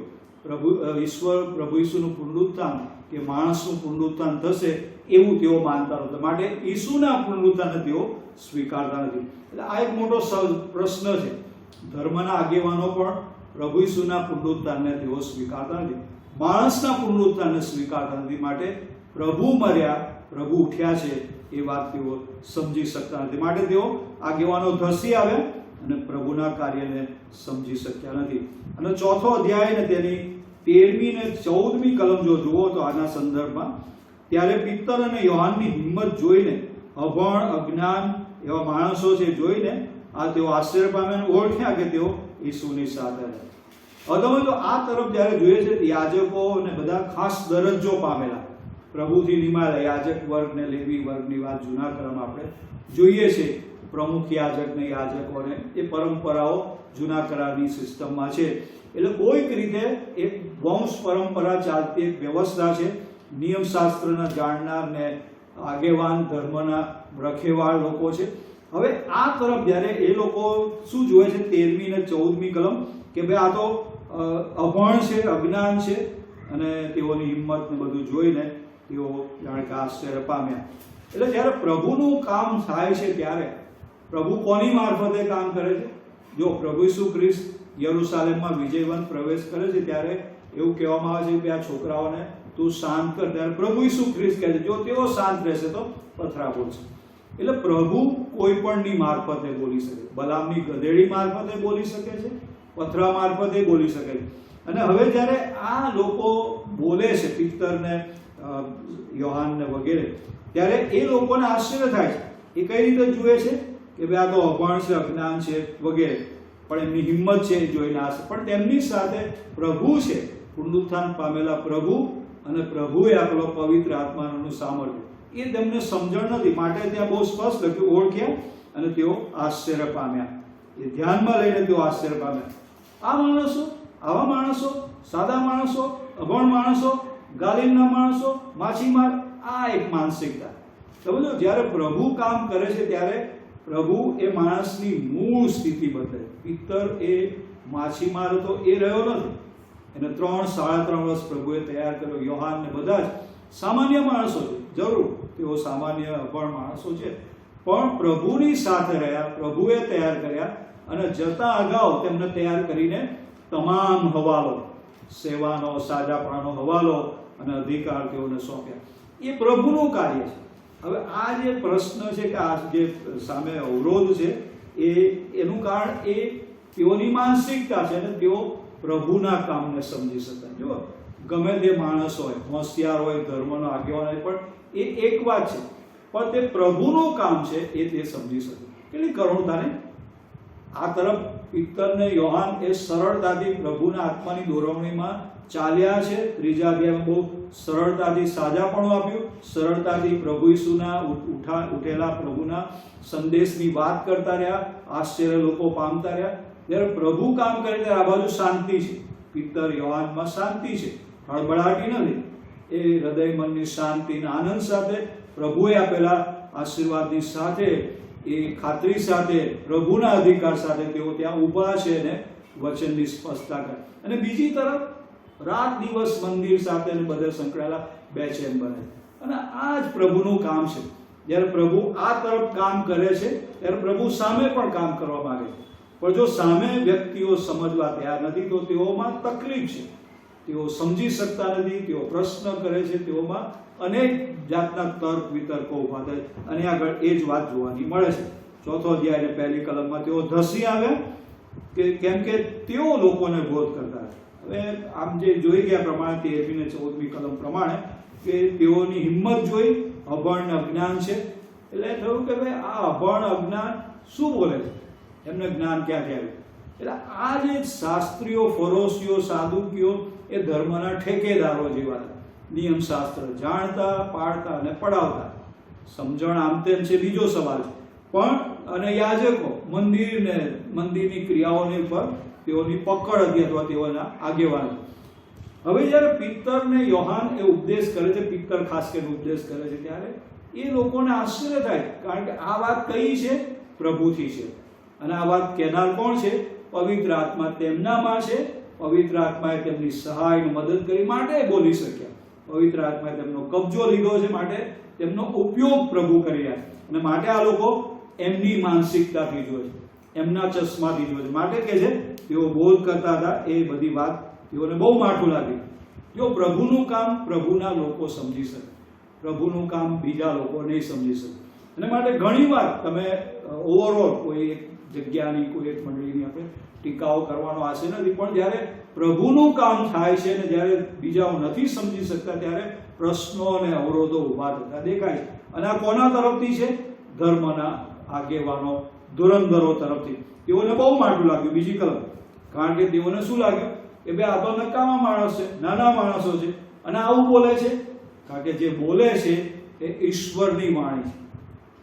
પ્રભુ ઈસુનું પુનરુત્થાન કે માણસનું પુનરુત્થાન થશે એવું તેઓ માનતા હતા. માટે ઈસુના પુનરુત્થાનને તેઓ સ્વીકારતા નથી. એટલે આ એક મોટો પ્રશ્ન છે. ધર્મના આગેવાનો પણ પ્રભુ ઈસુના પુનરુત્થાનને તેઓ સ્વીકારતા નથી, માણસના પુનરુત્થાનને સ્વીકારતા નથી. માટે પ્રભુ મર્યા, પ્રભુ ઉઠ્યા છે એ વાત તેઓ સમજી શકતા નથી. માટે તેઓ આગેવાનો ધસી આવ્યા અને પ્રભુના કાર્યને સમજી શક્યા નથી. અને ચોથો અધ્યાય ને તેની 13મી ને 14મી કલમ જો જુઓ તો આના સંદર્ભમાં, ત્યારે પિત્તર અને યોહાનની હિંમત જોઈને અભણ અજ્ઞાન એવા માણસો છે જોઈને તેઓ આશ્ચર્ય પામે અને ઓળખ્યા કે તેઓ ઈસુની સાથે હતા. હવે તમે તો આ તરફ જ્યારે જોઈએ છે, યાજકો અને બધા ખાસ દરજ્જો પામેલા, પ્રભુથી નિમાયેલા યાજક વર્ગ ને લેવી વર્ગની વાત જૂના ક્રમમાં આપણે જોઈએ છે. પ્રમુખ યાજક ને યાજકોને એ પરંપરાઓ જૂના કરારની સિસ્ટમમાં છે. એટલે કોઈક રીતે એક વંશ પરંપરા ચાલતી એક વ્યવસ્થા છે. નિયમશાસ્ત્રના જાણનાર ને આગેવાન ધર્મના રખેવાળ લોકો છે. હવે આ તરફ જ્યારે એ લોકો શું જોવે છે, 13મી ને 14મી કલમ, કે ભાઈ આ તો અભણ છે, અજ્ઞાન છે, અને તેઓની હિંમત ને બધું જોઈને તેઓ જાણે કે આશ્ચર્ય પામ્યા. એટલે જ્યારે પ્રભુનું કામ થાય છે ત્યારે પ્રભુ કોની મારફતે કામ કરે છે? જો પ્રભુ ઈસુ ખ્રિસ્ત યરુશાલેમમાં વિજયવંત પ્રવેશ કરે છે ત્યારે એવું કહેવામાં આવે છે કે આ છોકરાઓને તું શાંત કર. ત્યારે પ્રભુ ઈસુ ખ્રિસ્ત કહે છે જો તેઓ શાંત રહેશે તો પથરા બોલશે. એટલે પ્રભુ કોઈ પણની મારફતે બોલી શકે. બલામની ગધેડી મારફતે બોલી શકે છે, પથરા મારફતે બોલી શકે છે. અને હવે જ્યારે આ લોકો બોલે છે, પિત્તર ને યોહાન ને વગેરે, ત્યારે એ લોકોને આશ્ચર્ય થાય છે. એ કઈ રીતે જુએ છે કે ભાઈ આ તો અભણ છે, અજ્ઞાન છે વગેરે, પણ એમની હિંમત છે એ જોઈને આશ્ચર્ય. પણ તેમની સાથે પ્રભુ છે, પુનરુત્થાન પામેલા પ્રભુ, અને પ્રભુએ આપેલો પવિત્ર આત્માનું સામર્થ્ય, એ તેમને સમજણ નથી. માટે ત્યાં બહુ સ્પષ્ટ લખ્યું, ઓળખ્યા અને તેઓ આશ્ચર્ય પામ્યા. એ ધ્યાનમાં લઈને તેઓ આશ્ચર્ય પામ્યા. આ માણસો, આવા માણસો, સાદા માણસો, અભણ માણસો, ગાલિલના માણસો, માછીમાર, આ એક માનસિકતા. સમજો, જ્યારે પ્રભુ કામ કરે છે ત્યારે પ્રભુ એ માણસની મૂળ સ્થિતિ બદલે. પિત્તર એ માછીમાર હતો એ રહ્યો નથી. એને 3-3.5 વર્ષ પ્રભુએ તૈયાર કર્યો. યોહાન ને બધા જ સામાન્ય માણસો છે, જરૂર તેઓ સામાન્ય અભણ માણસો છે, પણ પ્રભુની સાથે રહ્યા, પ્રભુએ તૈયાર કર્યા, અને જતા અગાઉ તેમને તૈયાર કરીને તમામ હવાલો, સેવાનો, સાજાપણાનો હવાલો અને અધિકાર તેઓને સોંપ્યા. એ પ્રભુનું કાર્ય છે. હવે આ જે પ્રશ્ન છે કે આ જે સામે અવરોધ છે એનું કારણ એ તેઓની માનસિકતા છે, અને તેઓ પ્રભુના કામને સમજી શકાય. જો ગમે તે માણસ હોય, હોશિયાર હોય, ધર્મનો આગેવાન હોય, પણ એ એક વાત છે, પણ તે પ્રભુનું કામ છે એ તે સમજી શકે. કેટલી કરુણતાને આ તરફ પિત્તર ને યોહાન એ સરળતાથી પ્રભુના આત્માની દોરવણીમાં ચાલ્યા છે. 3જા અધ્યાયમાં બહુ સરળતાથી સાજાપણું આપ્યું, સરળતાથી પ્રભુ ઈસુના ઉઠેલા પ્રભુના સંદેશની વાત કરતા રહ્યા, આશ્ચર્ય લોકો પામતા રહ્યા. જ્યારે પ્રભુ કામ કરે ત્યારે આ બાજુ શાંતિ છે. પિત્તર યોહાનમાં શાંતિ છે, હળબળાટી નથી. એ હૃદય મનની શાંતિ અને આનંદ સાથે, પ્રભુએ આપેલા આશીર્વાદની સાથે, એ ખાતરી સાથે, પ્રભુના અધિકાર સાથે તેઓ ત્યાં ઊભા છે અને વચનની સ્પષ્ટતા કરે. અને બીજી તરફ રાત દિવસ મંદિર સાથે બધે સંકળાયેલા બેચેન બને. અને આ જ પ્રભુનું કામ છે. જ્યારે પ્રભુ આ તરફ કામ કરે છે ત્યારે પ્રભુ સામે પણ કામ કરવા માંગે છે. પણ જો સામે વ્યક્તિઓ સમજવા તૈયાર નથી તો તેઓમાં તકલીફ છે. તેઓ સમજી શકતા નથી, તેઓ પ્રશ્ન કરે છે, તેઓમાં અનેક જાતના તર્ક વિતર્કો ઉભા થાય. અને આગળ એ જ વાત જોવાની મળે છે. 4થો અધ્યાય 1લી કલમમાં તેઓ ધસી આવ્યા કેમ કે તેઓ લોકોને બોધ કરતા. હવે આમ જે જોઈ ગયા પ્રમાણે 13મી ને 14મી કલમ પ્રમાણે કે તેઓની હિંમત જોઈ, અભણ અજ્ઞાન છે, એટલે થયું કે ભાઈ આ અભણ અજ્ઞાન શું બોલે છે, એમને જ્ઞાન ક્યાંથી આવ્યું? એટલે આ જે શાસ્ત્રીઓ, ફરોશીઓ, સાદુકીઓ એ ધર્મના ઠેકેદારો જેવા હતા. નિયમશાસ્ત્ર જાણતા, પાડતા અને પડાવતા. સમજણ આમ તેમ છે બીજો સવાલ છે, પણ અને યાજકો મંદિરની ક્રિયાઓની પર તેઓની પકડ હતી અથવા તેઓના આગેવાન. હવે જ્યારે પિત્તર ને યોહાન એ ઉપદેશ કરે છે, પિત્તર ખાસ કરીને ઉપદેશ કરે છે, ત્યારે એ લોકોને આશ્ચર્ય થાય, કારણ કે આ વાત કઈ છે? પ્રભુથી છે. અને આ વાત કહેનાર કોણ છે? પવિત્ર આત્મા તેમનામાં છે. પવિત્ર આત્માએ તેમની સહાય મદદ કરી માટે બોલી શક્યા. પવિત્ર આત્માએ તેમનો કબજો લીધો છે, માટે તેમનો ઉપયોગ પ્રભુ કરી રહ્યા. અને માટે આ લોકો એમની માનસિકતાથી જોવે છે, એમના ચશ્માથી જોવે છે. માટે કે છે તેઓ બોધ કરતા હતા એ બધી વાત તેઓને બહુ માઠું લાગ્યું. જો પ્રભુનું કામ પ્રભુના લોકો સમજી શકે, પ્રભુનું કામ બીજા લોકો નહીં સમજી શકે. અને માટે ઘણી વાર તમે ઓવરઓલ કોઈ એક જગ્યાની કોઈ એક મંડળીની આપણે ટીકાઓ કરવાનો આશય નથી, પણ જ્યારે પ્રભુનું કામ થાય છે ને જ્યારે બીજાઓ નથી સમજી શકતા ત્યારે પ્રશ્નો અને અવરોધો ઊભા થતા દેખાય છે. અને આ કોના તરફથી છે? ધર્મના આગેવાનો, ધુરંધરો તરફથી. તેઓને બહુ માઠું લાગ્યું બીજી કલમ, કારણ કે તેઓને શું લાગ્યું કે બે આ તો નકામા માણસ છે, નાના માણસો છે અને આવું બોલે છે. કારણ કે જે બોલે છે એ ઈશ્વરની વાણી છે.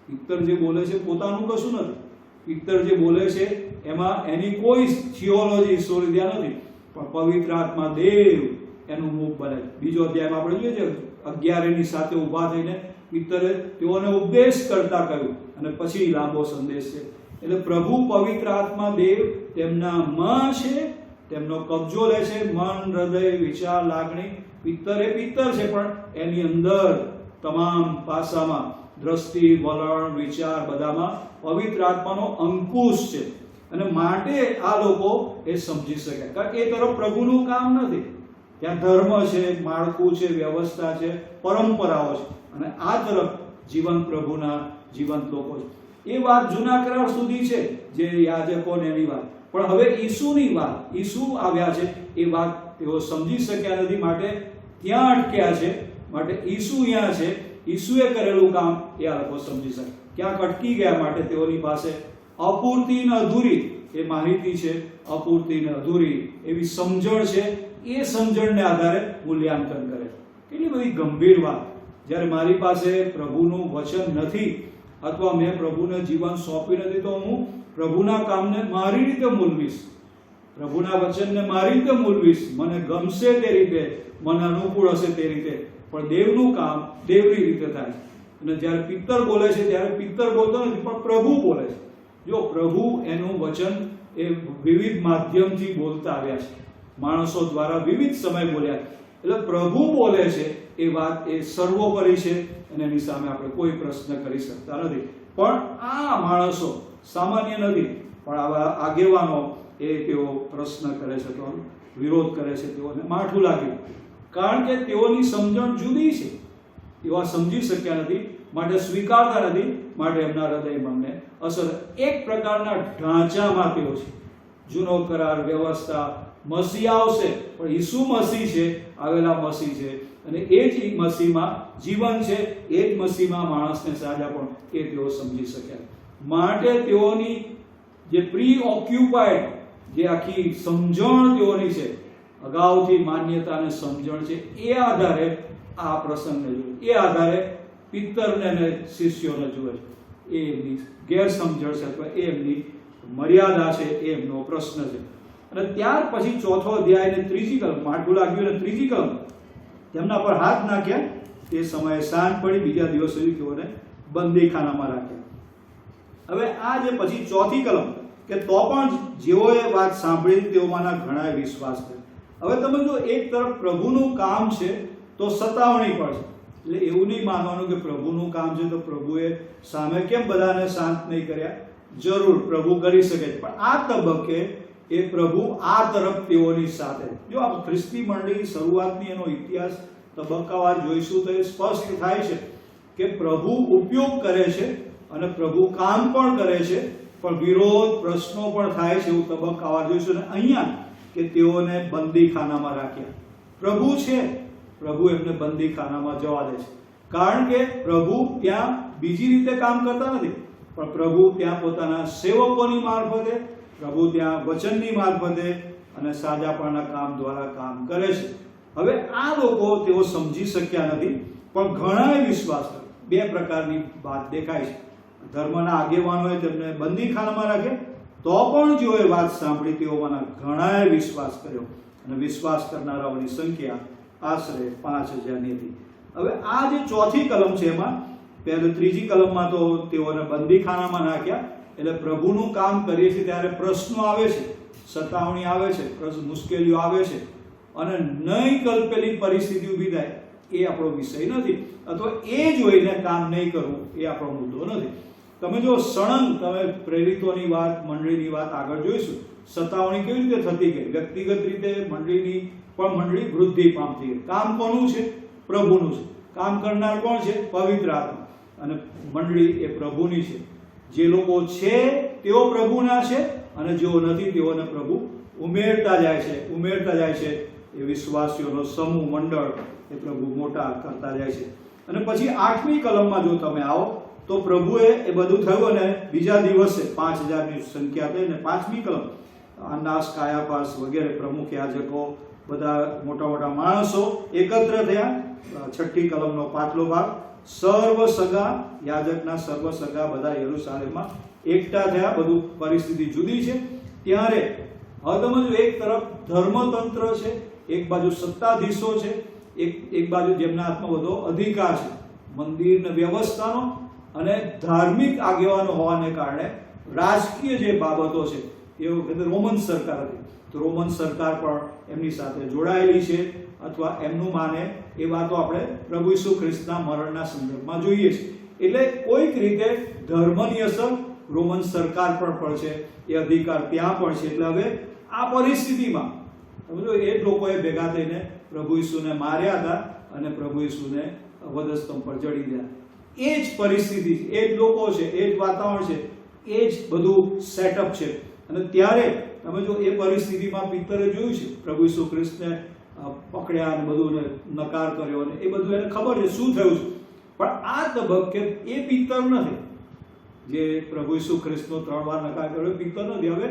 પિત્તર જે બોલે છે પોતાનું કશું નથી. પિત્તર જે બોલે છે એમાં એની કોઈ થિયોલોજી ઈશ્વરી ત્યાં નથી, પણ પવિત્ર આત્મા દેવ એનું મુખ બને. બીજો અધ્યાયમાં આપણે જોઈએ છે 11ની સાથે ઊભા થઈને પિત્તરે તેઓને ઉપદેશ કરતા કહ્યું અને પછી લાંબો સંદેશ છે. એટલે પ્રભુ પવિત્ર આત્મા દેવ તેમના માં છે, તેમનો કબજો લે છે, મન, હૃદય, વિચાર, લાગણી. પિત્તર એ પિત્તર છે, પણ એની અંદર તમામ પાસામાં દ્રષ્ટિ, વલણ, વિચાર બધામાં પવિત્ર આત્માનો અંકુશ છે. અને માટે આ લોકો એ સમજી શકે, કારણ કે એ તરફ પ્રભુનું કામ નથી. ત્યાં ધર્મ છે, માળખું છે, વ્યવસ્થા છે, પરંપરાઓ છે, અને આ તરફ જીવંત પ્રભુના જીવંત લોકો છે. એ વાત જૂના કરાર સુધી છે, જે યાજકો ને એની વાત. પણ હવે ઈસુની વાત, ઈસુ આવ્યા છે, એ વાત તેઓ સમજી શક્યા નથી, માટે ત્યાં અટક્યા છે. માટે ઈસુ અહીંયા છે, ઈસુએ કરેલું કામ એ આ લોકો સમજી શકે. ક્યાંક અટકી ગયા, માટે તેઓની પાસે અપૂરતી ને અધૂરી એ માહિતી છે, અપૂરતી ને અધૂરી એવી સમજણ છે. એ સમજણને આધારે મૂલ્યાંકન કરે. કેટલી બધી ગંભીર વાત. જ્યારે મારી પાસે પ્રભુનું વચન નથી અથવા મેં પ્રભુને જીવન સોંપી નથી, તો હું પ્રભુના કામને મારી રીતે મૂલવીશ, પ્રભુના વચનને મારી રીતે મૂલવીશ, મને ગમશે તે રીતે, મને અનુકૂળ હશે તે રીતે. પણ દેવનું કામ દેવની રીતે થાય. અને જ્યારે પિત્તર બોલે છે ત્યારે પિત્તર બોલતો નથી, પણ પ્રભુ બોલે છે. જો પ્રભુ એનું વચન એ વિવિધ માધ્યમથી બોલતા આવ્યા છે, માણસો દ્વારા વિવિધ સમય બોલ્યા. એટલે પ્રભુ બોલે છે એ વાત એ સર્વોપરી છે અને એની સામે આપણે કોઈ પ્રશ્ન કરી શકતા નથી. પણ આ માણસો સામાન્ય નથી, પણ આવા આગેવાનો એ તેઓ પ્રશ્ન કરે છે, તો વિરોધ કરે છે, તેઓને માઠું લાગ્યું, કારણ કે તેઓની સમજણ જુદી છે. તેઓ સમજી શક્યા નથી, માટે સ્વીકારતા નથી, માટે એમના હૃદય મનને અસર. એક પ્રકારના ઢાંચામાં તેઓ છે. જૂનો કરાર, વ્યવસ્થા, મસીહ આવશે, પણ ઈસુ મસીહ છે, આવેલા મસીહ છે, અને એ જ મસીહમાં જીવન છે, એ જ મસીહમાં માણસને સાજા પણ એ તેઓ સમજી શક્યા. માટે તેઓની જે પ્રી ઓક્યુપાઈડ જે આખી સમજણ તેઓની છે, અગાઉથી માન્યતા અને સમજણ છે, એ આધારે આ પ્રસંગને જુએ, એ આધારે પિત્તરને અને શિષ્યોને જુએ છે. એ એમની ગેરસમજણ છે અથવા એ એમની મર્યાદા છે, એ એમનો પ્રશ્ન છે. અને ત્યાર પછી ચોથો અધ્યાય ને 3જી કલમ, માઠું લાગ્યું અને 3જી કલમ, તેમના પર હાથ નાખ્યા. તે સમયે સાંજ પડી, બીજા દિવસ સુધી તેઓને બંદીખાનામાં રાખ્યા. હવે આ જે પછી ચોથી કલમ, કે તો પણ જેઓએ વાત સાંભળી તેઓમાંના ઘણાએ વિશ્વાસ કર્યો. હવે તમે જો એક તરફ પ્રભુનું કામ છે તો સતાવણી પણ છે. એટલે એવું નહીં માનવાનું કે પ્રભુનું કામ છે તો પ્રભુએ સામે કેમ બધાને શાંત નહીં કર્યા. જરૂર પ્રભુ કરી શકે છે, પણ આ તબક્કે એ પ્રભુ આ તરફ તેઓની સાથે. જો આ ખ્રિસ્તી મંડળીની શરૂઆતની એનો ઇતિહાસ તબક્કાવાર જોઈશું તો એ સ્પષ્ટ થાય છે કે પ્રભુ ઉપયોગ કરે છે અને પ્રભુ કામ પણ કરે છે, પણ વિરોધ, પ્રશ્નો પણ થાય છે, એવું તબક્કાવાર જોઈશું. અને અહીંયા કે તેઓને બંદીખાનામાં રાખ્યા. પ્રભુ છે, પ્રભુ એમને બંદીખાનામાં જવા દે છે, કારણ કે પ્રભુ ત્યાં બીજી રીતે કામ કરતા નથી, પણ પ્રભુ ત્યાં પોતાના સેવકોની મારફતે, પ્રભુ ત્યાં વચનની મારફતે અને સાજાપણના કામ દ્વારા કામ કરે છે. હવે આ લોકો તેઓ સમજી શક્યા નથી, પણ ઘણાએ વિશ્વાસ કર્યો. બે પ્રકારની વાત દેખાય છે. ધર્મના આગેવાનોએ તેમને બંદીખાનામાં રાખ્યા, તો પણ જેઓએ વાત સાંભળી તેઓમાંના ઘણાએ વિશ્વાસ કર્યો, અને વિશ્વાસ કરનારાઓની સંખ્યા આશરે 5000ની હતી. હવે આ જે ચોથી કલમ છે એમાં પહેલી 3જી કલમમાં તો તેઓને બંદીખાનામાં નાખ્યા. એટલે પ્રભુનું કામ કરીએ છીએ ત્યારે પ્રશ્નો આવે છે, સતાવણી આવે છે, મુશ્કેલીઓ આવે છે, અને નહીં કલ્પેલી પરિસ્થિતિ ઊભી થાય એ આપણો વિષય નથી, અથવા એ જોઈને કામ નહીં કરવું એ આપણો મુદ્દો નથી. તમે જો સળંગ તમે પ્રેરિતોની વાત, મંડળીની વાત આગળ જોઈશું. સતાવણી કેવી રીતે થતી ગઈ, વ્યક્તિગત રીતે મંડળીની પણ મંડળી વૃદ્ધિ પામતી ગઈ. કામ કોનું છે? પ્રભુનું છે. કામ કરનાર કોણ છે? પવિત્ર આત્મા. અને મંડળી એ પ્રભુની છે. જે લોકો છે તેઓ પ્રભુના છે અને જેઓ નથી તેઓને પ્રભુ ઉમેરતા જાય છે. એ વિશ્વાસીઓનો સમૂહ મંડળ એ પ્રભુ મોટા કરતા જાય છે. અને પછી 8મી કલમમાં જો તમે આવો તો પ્રભુએ એ બધું થયું અને બીજા દિવસે 5000ની સંખ્યા થઈ. અને 5મી કલમ અન્નાસ, કાયાફાસ વગેરે પ્રમુખ યાજકો, બધા મોટા મોટા માણસો એકત્ર થયા. 6ઠ્ઠી કલમનો પાછલો ભાગ, સર્વ સગા, યાજકના સર્વ સગા બધા યરૂશાલેમમાં એકઠા થયા. બધું પરિસ્થિતિ જુદી છે. ત્યારે હવે તમે જો એક તરફ ધર્મતંત્ર છે, એક બાજુ સત્તાધીશો છે, એક બાજુ જેમના હાથમાં બધો અધિકાર છે, મંદિર વ્યવસ્થાનો અને ધાર્મિક આગેવાનો હોવાને કારણે રાજકીય જે બાબતો છે એ વખતે રોમન સરકાર હતી. તો રોમન સરકાર પણ એમની સાથે જોડાયેલી છે અથવા એમનું માને એ વાતો આપણે પ્રભુ ઈસુ ખ્રિસ્તના મરણના સંદર્ભમાં જોઈએ છીએ. એટલે કોઈક રીતે ધર્મની અસર રોમન સરકાર પર પડશે, એ અધિકાર ત્યાં પણ છે. એટલે હવે આ પરિસ્થિતિમાં સમજો એ લોકોએ ભેગા થઈને પ્રભુ ઈસુને માર્યા હતા અને પ્રભુ ઈસુને વધસ્તંભ પર ચડી ગયા. એ જ પરિસ્થિતિ, એ જ લોકો છે, એ જ વાતાવરણ છે, એ જ બધું સેટઅપ છે. અને ત્યારે તમે જો એ પરિસ્થિતિમાં પિત્તરે જોયું છે પ્રભુ ઈસુ ખ્રિસ્તને પકડ્યા અને બધું નકાર કર્યો અને એ બધું એને ખબર છે શું થયું છે. પણ આ તબક્કે એ પિત્તર નથી જે પ્રભુ ઈસુ ખ્રિસ્તનો 3 વાર નકાર કર્યો, પિત્તર નથી. હવે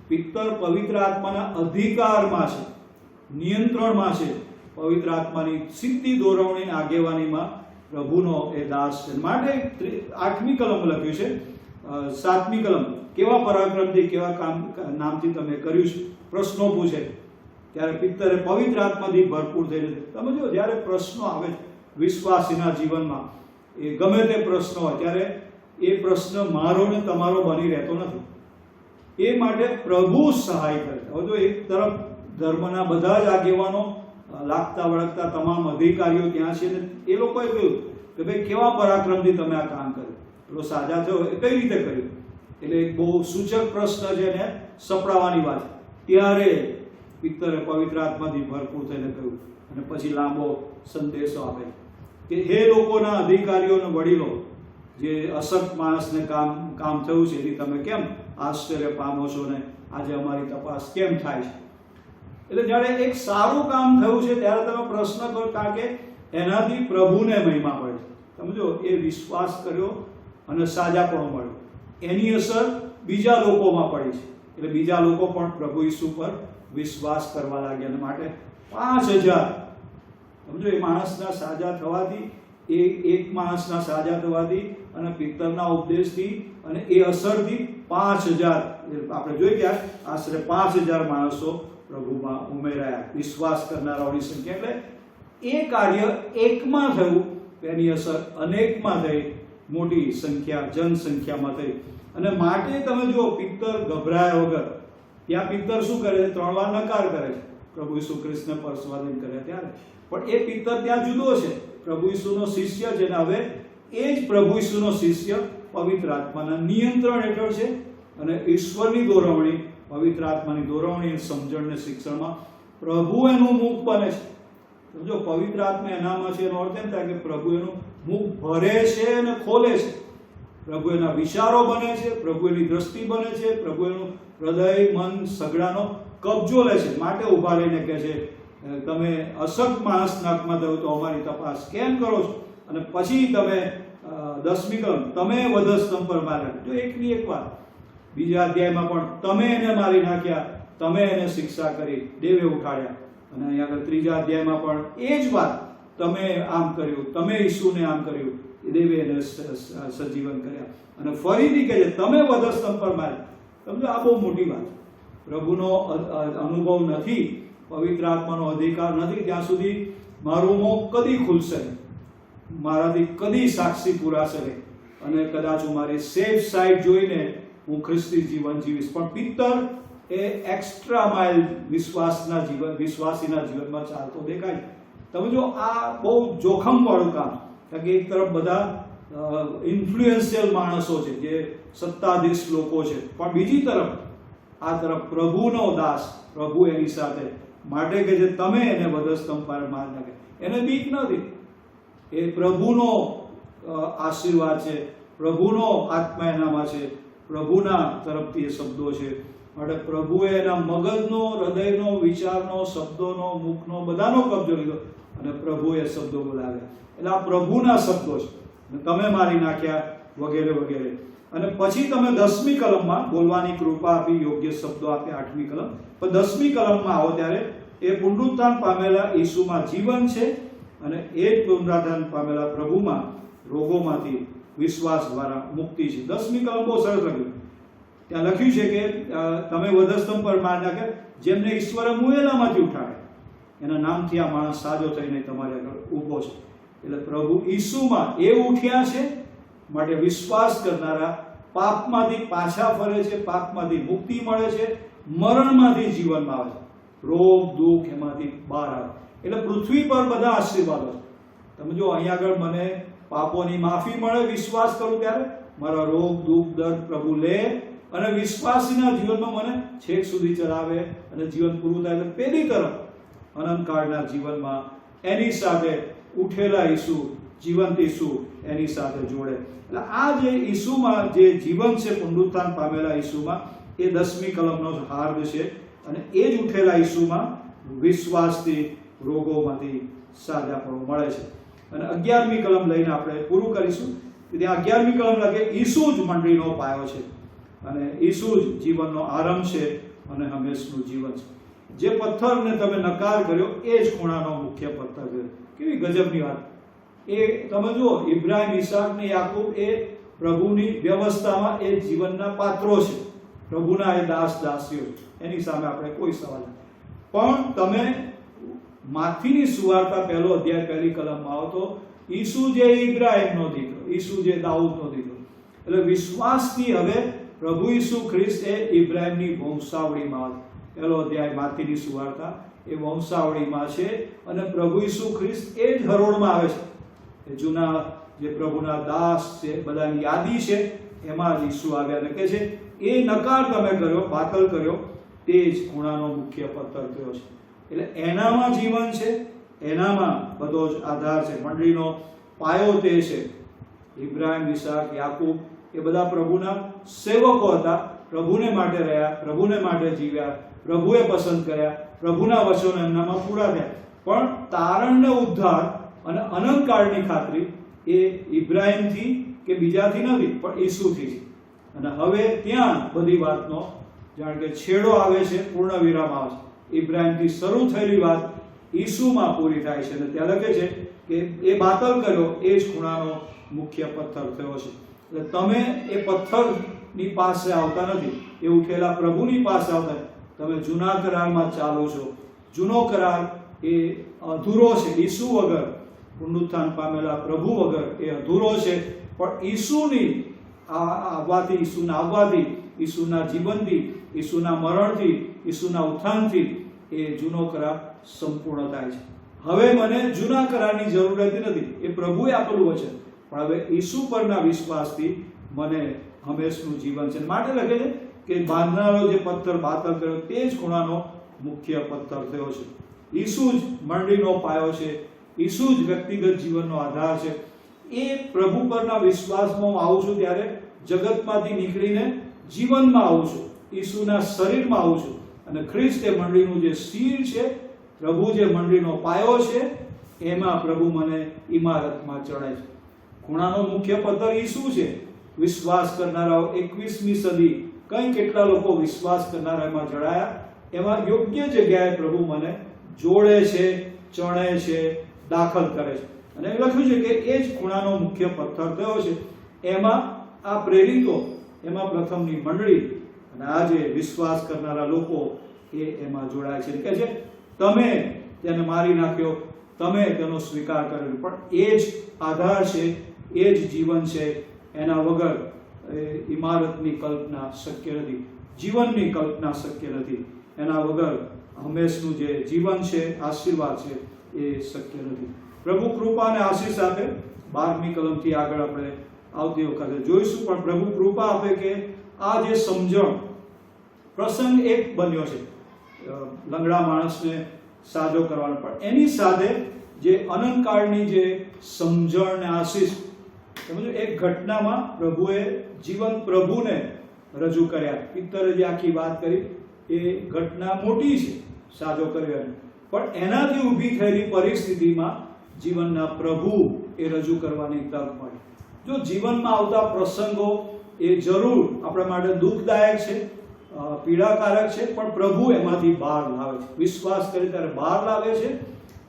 પિત્તર પવિત્ર આત્માના અધિકારમાં છે, નિયંત્રણમાં છે, પવિત્ર આત્માની સીધી દોરવણી આગેવાનીમાં પ્રભુનો એ દાસ છે. માટે 8મી કલમ લખ્યું છે. 7મી કલમ, કેવા પરાક્રમથી કેવા કામ નામથી તમે કર્યું છે, પ્રશ્નો પૂછે. ત્યારે પિત્તરે પવિત્ર આત્માથી ભરપૂર થઈને, તમે જો જ્યારે પ્રશ્નો આવે વિશ્વાસીના જીવનમાં, એ ગમે તે પ્રશ્નો હોય ત્યારે એ પ્રશ્ન મારો ને તમારો બની રહેતો નથી. એ માટે પ્રભુ સહાય કરે. હવે જો એક તરફ ધર્મના બધા જ આગેવાનો, લાગતા વળગતા તમામ અધિકારીઓ ત્યાં છે ને એ લોકોએ કહ્યું કે ભાઈ કેવા પરાક્રમથી તમે આ કામ કર્યું, પેલો સાજા થયો એ કઈ રીતે કર્યું. એટલે એક બહુ સૂચક પ્રશ્ન છે ને સપડાવવાની વાત. ત્યારે પિત્તરે પવિત્ર આત્માથી ભરપૂર થઈને કહ્યું અને પછી લાંબો સંદેશો આપે કે હે લોકોના અધિકારીઓ અને વડીલો, જે અશક્ત માણસને કામ થયું છે એની તમે કેમ આશ્ચર્ય પામો છો ને આજે અમારી તપાસ કેમ થાય છે. એટલે જ્યારે એક સારું કામ થયું છે ત્યારે તમે પ્રશ્ન કરો, કારણ કે એનાથી પ્રભુને મહિમા મળે છે. સમજો એ વિશ્વાસ કર્યો અને સાજાપણું મળ્યું, એની અસર બીજા લોકોમાં પડી છે. એટલે બીજા લોકો પણ પ્રભુ ઈસુ પર વિશ્વાસ કરવા લાગ્યા. અને માટે 5000 સમજો એ માણસના સાજા થવાથી, એ એક માણસના સાજા થવાથી અને પિત્તરના ઉપદેશથી અને એ અસરથી 5000 આપણે જોઈ ગયા આશરે 5000 માણસો પ્રભુમાં ઉમેરાયા, વિશ્વાસ કરનારાઓની સંખ્યા. એટલે એ કાર્ય એકમાં થયું, એની અસર અનેકમાં થઈ, મોટી સંખ્યા જનસંખ્યામાં થઈ. અને માટે તમે જો પિત્તર ગભરાયા વગર, ત્યાં પિત્તર શું કરે છે, 3 વાર નકાર કરે છે પ્રભુ ઈસુ ખ્રિસ્તને પરસ્વાધીન કર્યા ત્યારે. પણ એ પિત્તર ત્યાં જુદો છે, પ્રભુ ઈસુનો શિષ્ય છે. ને હવે એ જ પ્રભુ ઈસુનો શિષ્ય પવિત્ર આત્માના નિયંત્રણ હેઠળ છે અને ઈશ્વરની દોરવણી, પવિત્ર આત્માની દોરવણી, સમજણને શિક્ષણમાં પ્રભુ એનું મુખ બને છે. સમજો પવિત્ર આત્મા એનામાં છે એનો અર્થ એમ થાય કે પ્રભુ એનું મુખ ભરે છે અને ખોલે છે. પ્રભુ એના વિચારો બને છે, પ્રભુ એની દ્રષ્ટિ બને છે, પ્રભુ એનું હૃદય મન સગડાનો કબજો લે છે. માટે ઉભા રહીને કહે છે તમે અશક્ત માણસ નાકમાં થયું તો અમારી તપાસ કેમ કરો છો. અને પછી તમે 10મી કલમ, તમે વધસ્તંભ પર માર્યા. જો એકની એક વાત, બીજા અધ્યાયમાં પણ તમે એને મારી નાખ્યા, તમે એને શિક્ષા કરી, દેવે ઉઠાડ્યા. અને અહીંયા આગળ 3જા અધ્યાયમાં પણ એ જ વાત, તમે આમ કર્યું, તમે ઈસુને આમ કર્યું, દેવે એને સજીવન કર્યા. અને ફરીથી કહે છે તમે વધસ્તંભ પર માર્યા. સમજો આ બહુ મોટી વાત. પ્રભુનો અનુભવ નથી, પવિત્ર આત્માનો અધિકાર નથી, ત્યાં સુધી મારું મોં કદી ખુલશે, મારાથી કદી સાક્ષી પુરાશે નહીં. અને કદાચ હું મારી સેફ સાઈડ જોઈને હું ખ્રિસ્તી જીવન જીવીશ. પણ પિત્તર એ એક્સ્ટ્રા માઇલ વિશ્વાસીના જીવનમાં ચાલતો દેખાય. તમે જો આ બહુ જોખમવાળું કામ, કારણ કે એક તરફ બધા ઇન્ફ્લુએન્શિયલ માણસો છે, જે સત્તાધીશ લોકો છે, પણ બીજી તરફ આ તરફ પ્રભુનો દાસ, પ્રભુ એની સાથે. માટે કે જે તમે એને વધસ્તંભ પર માર નાખે, એને બીક નથી. એ પ્રભુનો આશીર્વાદ છે, પ્રભુનો આત્મા એનામાં છે. પ્રભુના તરફથી એ શબ્દો છે. માટે પ્રભુએ એના મગજનો, હૃદયનો, વિચારનો, શબ્દોનો, મુખનો બધાનો કબજો લીધો અને પ્રભુએ શબ્દો બોલાવ્યા. એટલે આ પ્રભુના શબ્દો છે. અને તમે મારી નાખ્યા વગેરે વગેરે. અને પછી તમે 10મી કલમમાં બોલવાની કૃપા આપી, યોગ્ય શબ્દો આપ્યા 8મી કલમ. પણ 10મી કલમમાં આવો ત્યારે એ પુનરુત્થાન પામેલા ઈસુમાં જીવન છે અને એ જ પુનરુત્થાન પામેલા પ્રભુમાં રોગોમાંથી વિશ્વાસ દ્વારા મુક્તિ છે. 10મી કલમ બહુ સરસ લખ્યું. ત્યાં લખ્યું છે કે તમે વધસ્તંભ પર માર નાખ્યા, જેમને ઈશ્વરે મુએલામાંથી ઉઠાડ્યા, એના નામથી આ માણસ સાજો થઈને તમારી આગળ ઊભો છે. એટલે પ્રભુ ઈસુમાં એ ઉઠ્યા છે માટે વિશ્વાસ કરનારા પાપમાંથી પાછા ફરે છે, પાપમાંથી મુક્તિ મળે છે, મરણમાંથી જીવનમાં આવે છે, રોગ દુઃખ એમાંથી બહાર આવે. એટલે પૃથ્વી પર બધા આશીર્વાદો છે. તમે જો અહીંયા આગળ મને પાપોની માફી મળે વિશ્વાસ કરું ત્યારે, મારા રોગ દુઃખ દર્દ પ્રભુ લે અને વિશ્વાસીના જીવનમાં મને છેક સુધી ચલાવે અને જીવન પૂરું થાય. એટલે પેલી તરફ અનંતકાળના જીવનમાં એની સાથે ઉઠેલા ઈસુ, જીવંત ઈસુ એની સાથે જોડે. એટલે આ જે ઈસુમાં જે જીવન છે, પુનરુત્થાન પામેલા ઈસુમાં, એ 10મી કલમનો હાર્દ છે. અને એ જ ઉઠેલા ઈસુમાં વિશ્વાસથી રોગોમાંથી સાજાપણું મળે છે. અને 11મી કલમ લઈને આપણે પૂરું કરીશું. ત્યાં 11મી કલમ લખે ઈસુ જ મંડળીનો પાયો છે અને ઈસુ જ જીવનનો આરંભ છે અને હંમેશનું જીવન છે. જે પથ્થરને તમે નકાર કર્યો એ જ ખૂણાનો મુખ્ય પથ્થર છે. કેવી ગજબની વાત! એ તમે જુઓ, ઇબ્રાહિમ, ઈસાક ને યાકૂબ એ પ્રભુની વ્યવસ્થામાં એ જીવનના પાત્રો છે, પ્રભુના એ દાસ દાસીઓ. એની સામે આપણે કોઈ સવાલ નથી. પણ તમે માથીની સુવાર્તા 1લો અધ્યાય 1લી કલમમાં આવો તો ઈસુ જે ઇબ્રાહિમનો દીકરો, ઈસુ જે દાઉદનો દીકરો, એટલે વિશ્વાસથી હવે પ્રભુ ઈસુ ખ્રિસ્ત એ ઇબ્રાહિમની વંશાવળીમાં આવે. 1લો અધ્યાય માથીની સુવાર્તા એ વંશાવળીમાં છે અને પ્રભુ ઈસુ ખ્રિસ્ત એ જ હરોળમાં આવે છે. એ જૂના જે પ્રભુના દાસ છે બધાની યાદી છે એમાં જ ઈસુ આવ્યા અને કહે છે એ નકાર તમે કર્યો, બાતલ કર્યો, તે જ ખૂણાનો મુખ્ય પથ્થર થયો છે. એટલે એનામાં જીવન છે, એનામાં બધો જ આધાર છે. મંડળીનો પાયો તે છે. ઇબ્રાહિમ, ઈસાક, યાકૂબ એ બધા પ્રભુના સેવકો હતા, પ્રભુને માટે રહ્યા, પ્રભુને માટે જીવ્યા, પ્રભુએ પસંદ કર્યા, પ્રભુના વચનો એમનામાં પૂરા થયા. પણ તારણને ઉદ્ધાર અને અનંતકાળની ખાતરી એ ઇબ્રાહિમથી કે બીજાથી નથી, પણ ઈસુથી છે. અને હવે ત્યાં બધી વાતનો જાણ કે છેડો આવે છે, પૂર્ણ વિરામ આવે છે. ઇબ્રાહિમથી શરૂ થયેલી વાત ઈસુમાં પૂરી થાય છે. અને ત્યાં લખે છે કે એ બાતલ કર્યો એ જ ખૂણાનો મુખ્ય પથ્થર થયો છે. એટલે તમે એ પથ્થરની પાસે આવતા નથી, એ ઉઠેલા પ્રભુની પાસે આવતા. તમે જૂના કરારમાં ચાલો છો. જૂનો કરાર એ અધૂરો છે. ઈસુ વગર, પુનરુત્થાન પામેલા પ્રભુ વગર એ અધૂરો છે. પણ ઈસુની આવવાથી, ઈસુના આવવાથી, ઈસુના જીવનથી, ઈસુના મરણથી, ઈસુના ઉત્થાનથી એ જૂનો કરાર સંપૂર્ણ થાય છે. હવે મને જૂના કરારની જરૂર રહેતી નથી. એ પ્રભુએ આપેલું વચન, પણ હવે ઈસુ પરના વિશ્વાસથી મને હંમેશનું જીવન છે. માટે લખે છે કે બાંધનારો જે પથ્થર બાતલ કર્યો તે જ ખૂણાનો મુખ્ય પથ્થર થયો છે. ઈસુ જ મંડળીનો પાયો છે. ઈસુ જ વ્યક્તિગત જીવનનો આધાર છે. એ પ્રભુ પરના વિશ્વાસમાં હું આવું છું ત્યારે જગતમાંથી નીકળીને જીવનમાં આવું છું, ઈસુના શરીરમાં આવું છું. અને ખ્રિસ્ત એ મંડળીનું જે શિર છે, પ્રભુ જે મંડળીનો પાયો છે, એમાં પ્રભુ મને ઇમારતમાં ચડાય છે. ખૂણાનો મુખ્ય પથ્થર ઈસુ છે. વિશ્વાસ કરનારાઓ 21મી સદી કઈ કેટલા લોકો વિશ્વાસ કરનારામાં જડાયા, એમાં યોગ્ય જગ્યાએ પ્રભુ મને જોડે છે, ચણે છે, દાખલ કરે છે. અને લખ્યું છે કે એ જ ખૂણાનો મુખ્ય પથ્થર થયો છે. એમાં આ પ્રેરિતો, એમાં પ્રથમની મંડળી અને આજે વિશ્વાસ કરનારા લોકો એ એમાં જોડાય છે. કે છે તમે તેને મારી નાખ્યો, તમે તેનો સ્વીકાર કર્યો, પણ એ જ આધાર છે, એ જ જીવન છે. એના વગર ઇમારતની કલ્પના શક્ય નથી, જીવનની કલ્પના શક્ય નથી. એના વગર હંમેશનું જે જીવન છે, આશીર્વાદ છે, એ શક્ય નથી. પ્રભુ કૃપા અને આશીષ આપે. 12મી કલમથી આગળ આપણે આવતી વખતે જોઈશું. પણ પ્રભુ કૃપા આપે કે આ જે સમજણ, પ્રસંગ એક બન્યો છે લંગડા માણસને સાજો કરવાનો, પણ એની સાથે જે અનંતકાળની જે સમજણ ને આશીષ, સમજો એક ઘટનામાં પ્રભુએ જીવન પ્રભુને રજૂ કર્યા. પિત્તરે જે આખી વાત કરી એ ઘટના મોટી છે સાજો કર્યો, પણ એનાથી ઊભી થયેલી પરિસ્થિતિમાં જીવનના પ્રભુ એ રજૂ કરવાની તક મળી. જો જીવનમાં આવતા પ્રસંગો એ જરૂર આપણા માટે દુઃખદાયક છે, પીડાકારક છે, પણ પ્રભુ એમાંથી બહાર લાવે છે. વિશ્વાસ કરી ત્યારે બહાર લાવે છે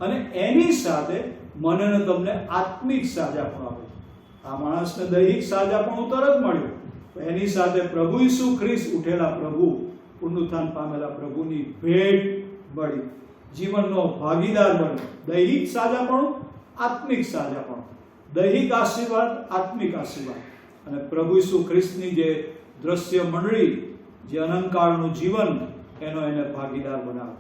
અને એની સાથે મને ને તમને આત્મિક સાજાપણું આપે છે. આ માણસને દૈહિક સાજાપણું તરત મળ્યું, એની સાથે પ્રભુ ઈસુ ખ્રિસ્ત ઉઠેલા પ્રભુ, પુનરુત્થાન પામેલા પ્રભુની ભેટ મળી, જીવનનો ભાગીદાર બન્યો. દૈહિક સાજાપણું, આત્મિક સાજાપણું, દૈહિક આશીર્વાદ, આત્મિક આશીર્વાદ, અને પ્રભુ ઈસુ ખ્રિસ્તની જે દ્રશ્ય મંડળી, જે અનંતકાળનું જીવન, એનો એને ભાગીદાર બનાવે.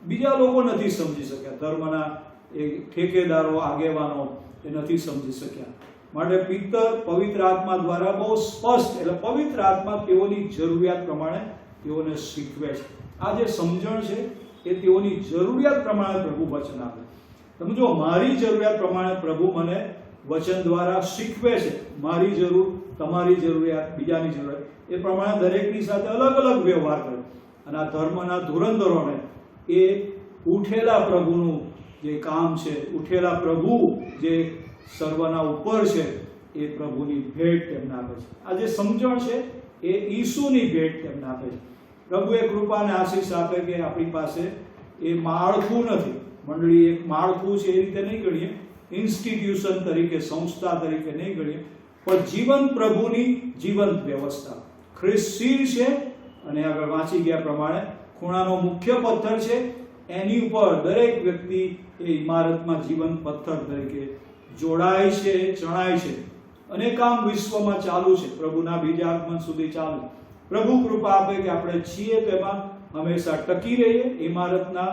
બીજા લોકો નથી સમજી શક્યા, ધર્મના એ ઠેકેદારો, આગેવાનો એ નથી સમજી શક્યા. માટે પિત્તર પવિત્ર આત્મા દ્વારા બહુ સ્પષ્ટ, એટલે પવિત્ર આત્મા તેઓની જરૂરિયાત પ્રમાણે તેઓને શીખવે છે. આ જે સમજણ છે એ તેઓની જરૂરિયાત પ્રમાણે પ્રભુ વચન આપે. તમે જો, મારી જરૂરિયાત પ્રમાણે પ્રભુ મને વચન દ્વારા શીખવે છે. મારી જરૂર, તમારી જરૂરિયાત, બીજાની જરૂરિયાત, એ પ્રમાણે દરેકની સાથે અલગ અલગ વ્યવહાર કરે. અને આ ધર્મના ધુરંધરોને એ ઉઠેલા પ્રભુનું જે કામ છે, ઉઠેલા પ્રભુ જે સર્વના ઉપર છે, એ પ્રભુની ભેટ તેમને આપે છે. આ જે સમજણ છે એ ઈસુની ભેટ તેમને આપે છે. પ્રભુ એ કૃપાને આશીષ આપે કે આપણી પાસે એ માળખું નથી. મંડળી એક માળખું છે એ રીતે નહીં ગણીએ, ઇન્સ્ટિટ્યુશન તરીકે, સંસ્થા તરીકે નહીં ગણીએ, પણ જીવન પ્રભુની જીવંત વ્યવસ્થા. ખ્રિસ્ત શિર છે અને આગળ વાંચી ગયા પ્રમાણે ખૂણાનો મુખ્ય પથ્થર છે. એની ઉપર દરેક વ્યક્તિ એ ઇમારતમાં જીવંત પથ્થર તરીકે જોડાય છે, ચણાય છે. અને કામ વિશ્વમાં ચાલુ છે, પ્રભુના બીજા આગમન સુધી ચાલુ. પ્રભુ કૃપા આપે કે આપણે છીએ તેમાં હંમેશા ટકી રહીએ, ઇમારતના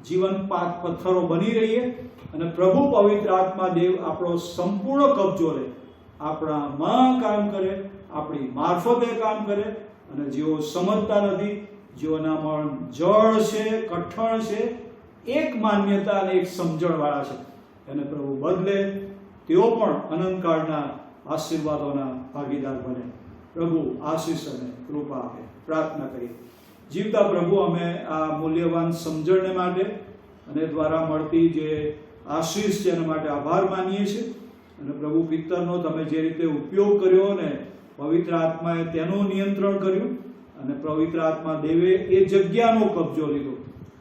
જીવંત પથ્થરો બની રહીએ, અને પ્રભુ પવિત્ર આત્મા દેવ આપણો સંપૂર્ણ કબજો લે, આપણામાં કામ કરે, આપણી મારફતે કામ કરે. અને જેઓ સમજતા નથી, જેઓના મન જળ છે, કઠણ છે, એક માન્યતા અને એક સમજણ વાળા છે, એને પ્રભુ બદલે, તેઓ પણ અનંતકાળના આશીર્વાદોના ભાગીદાર બને. પ્રભુ આશીષ અને કૃપા આપે. પ્રાર્થના કરીએ. જીવતા પ્રભુ, અમે આ મૂલ્યવાન સમજણને માટે અને દ્વારા મળતી જે આશીષ છે એના માટે આભાર માનીએ છીએ. અને પ્રભુ, પિત્તરનો તમે જે રીતે ઉપયોગ કર્યો ને પવિત્ર આત્માએ તેનું નિયંત્રણ કર્યું, અને પવિત્ર આત્મા દેવે એ જગ્યાનો કબજો લીધો,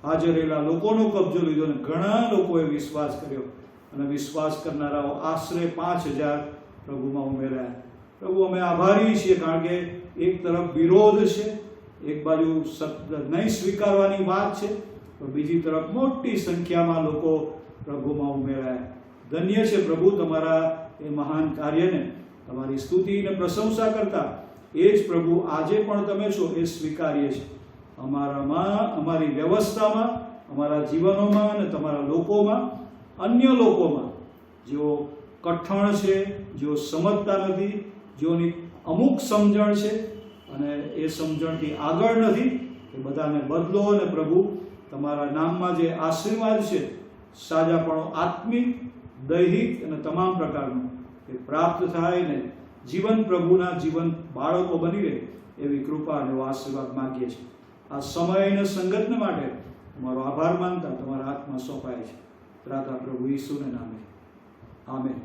હાજર રહેલા લોકોનો કબજો લીધો, અને ઘણા લોકોએ વિશ્વાસ કર્યો, અને વિશ્વાસ કરનારાઓ આશરે 5000 પ્રભુમાં ઉમેરાયા. પ્રભુ, અમે આભારી છીએ, કારણ કે એક તરફ વિરોધ છે, એક બાજુ નહીં સ્વીકારવાની વાત છે, પણ બીજી તરફ મોટી સંખ્યામાં લોકો પ્રભુમાં ઉમેરાયા. ધન્ય છે પ્રભુ તમારા એ મહાન કાર્યને. તમારી સ્તુતિ અને પ્રશંસા કરતા એ જ પ્રભુ આજે પણ તમે છો એ સ્વીકારીએ છીએ. અમારામાં, અમારી વ્યવસ્થામાં, અમારા જીવનોમાં અને તમારા લોકોમાં, અન્ય લોકોમાં જેઓ કઠણ છે, જેઓ સમજતા નથી, જેઓની અમુક સમજણ છે અને એ સમજણથી આગળ નથી, એ બધાને બદલો. અને પ્રભુ, તમારા નામમાં જે આશીર્વાદ છે, સાજાપણો આત્મિક, દૈહિક અને તમામ પ્રકારનું, એ પ્રાપ્ત થાય ને જીવન પ્રભુના જીવન બાળકો બની રહે, એવી કૃપા અને આશીર્વાદ માગીએ છીએ. આ સમય અને સંગતને માટે તમારો આભાર માનતા તમારા હાથમાં સોંપાય છે. પ્રાર્થના પ્રભુ ઈસુના નામે. આમેન.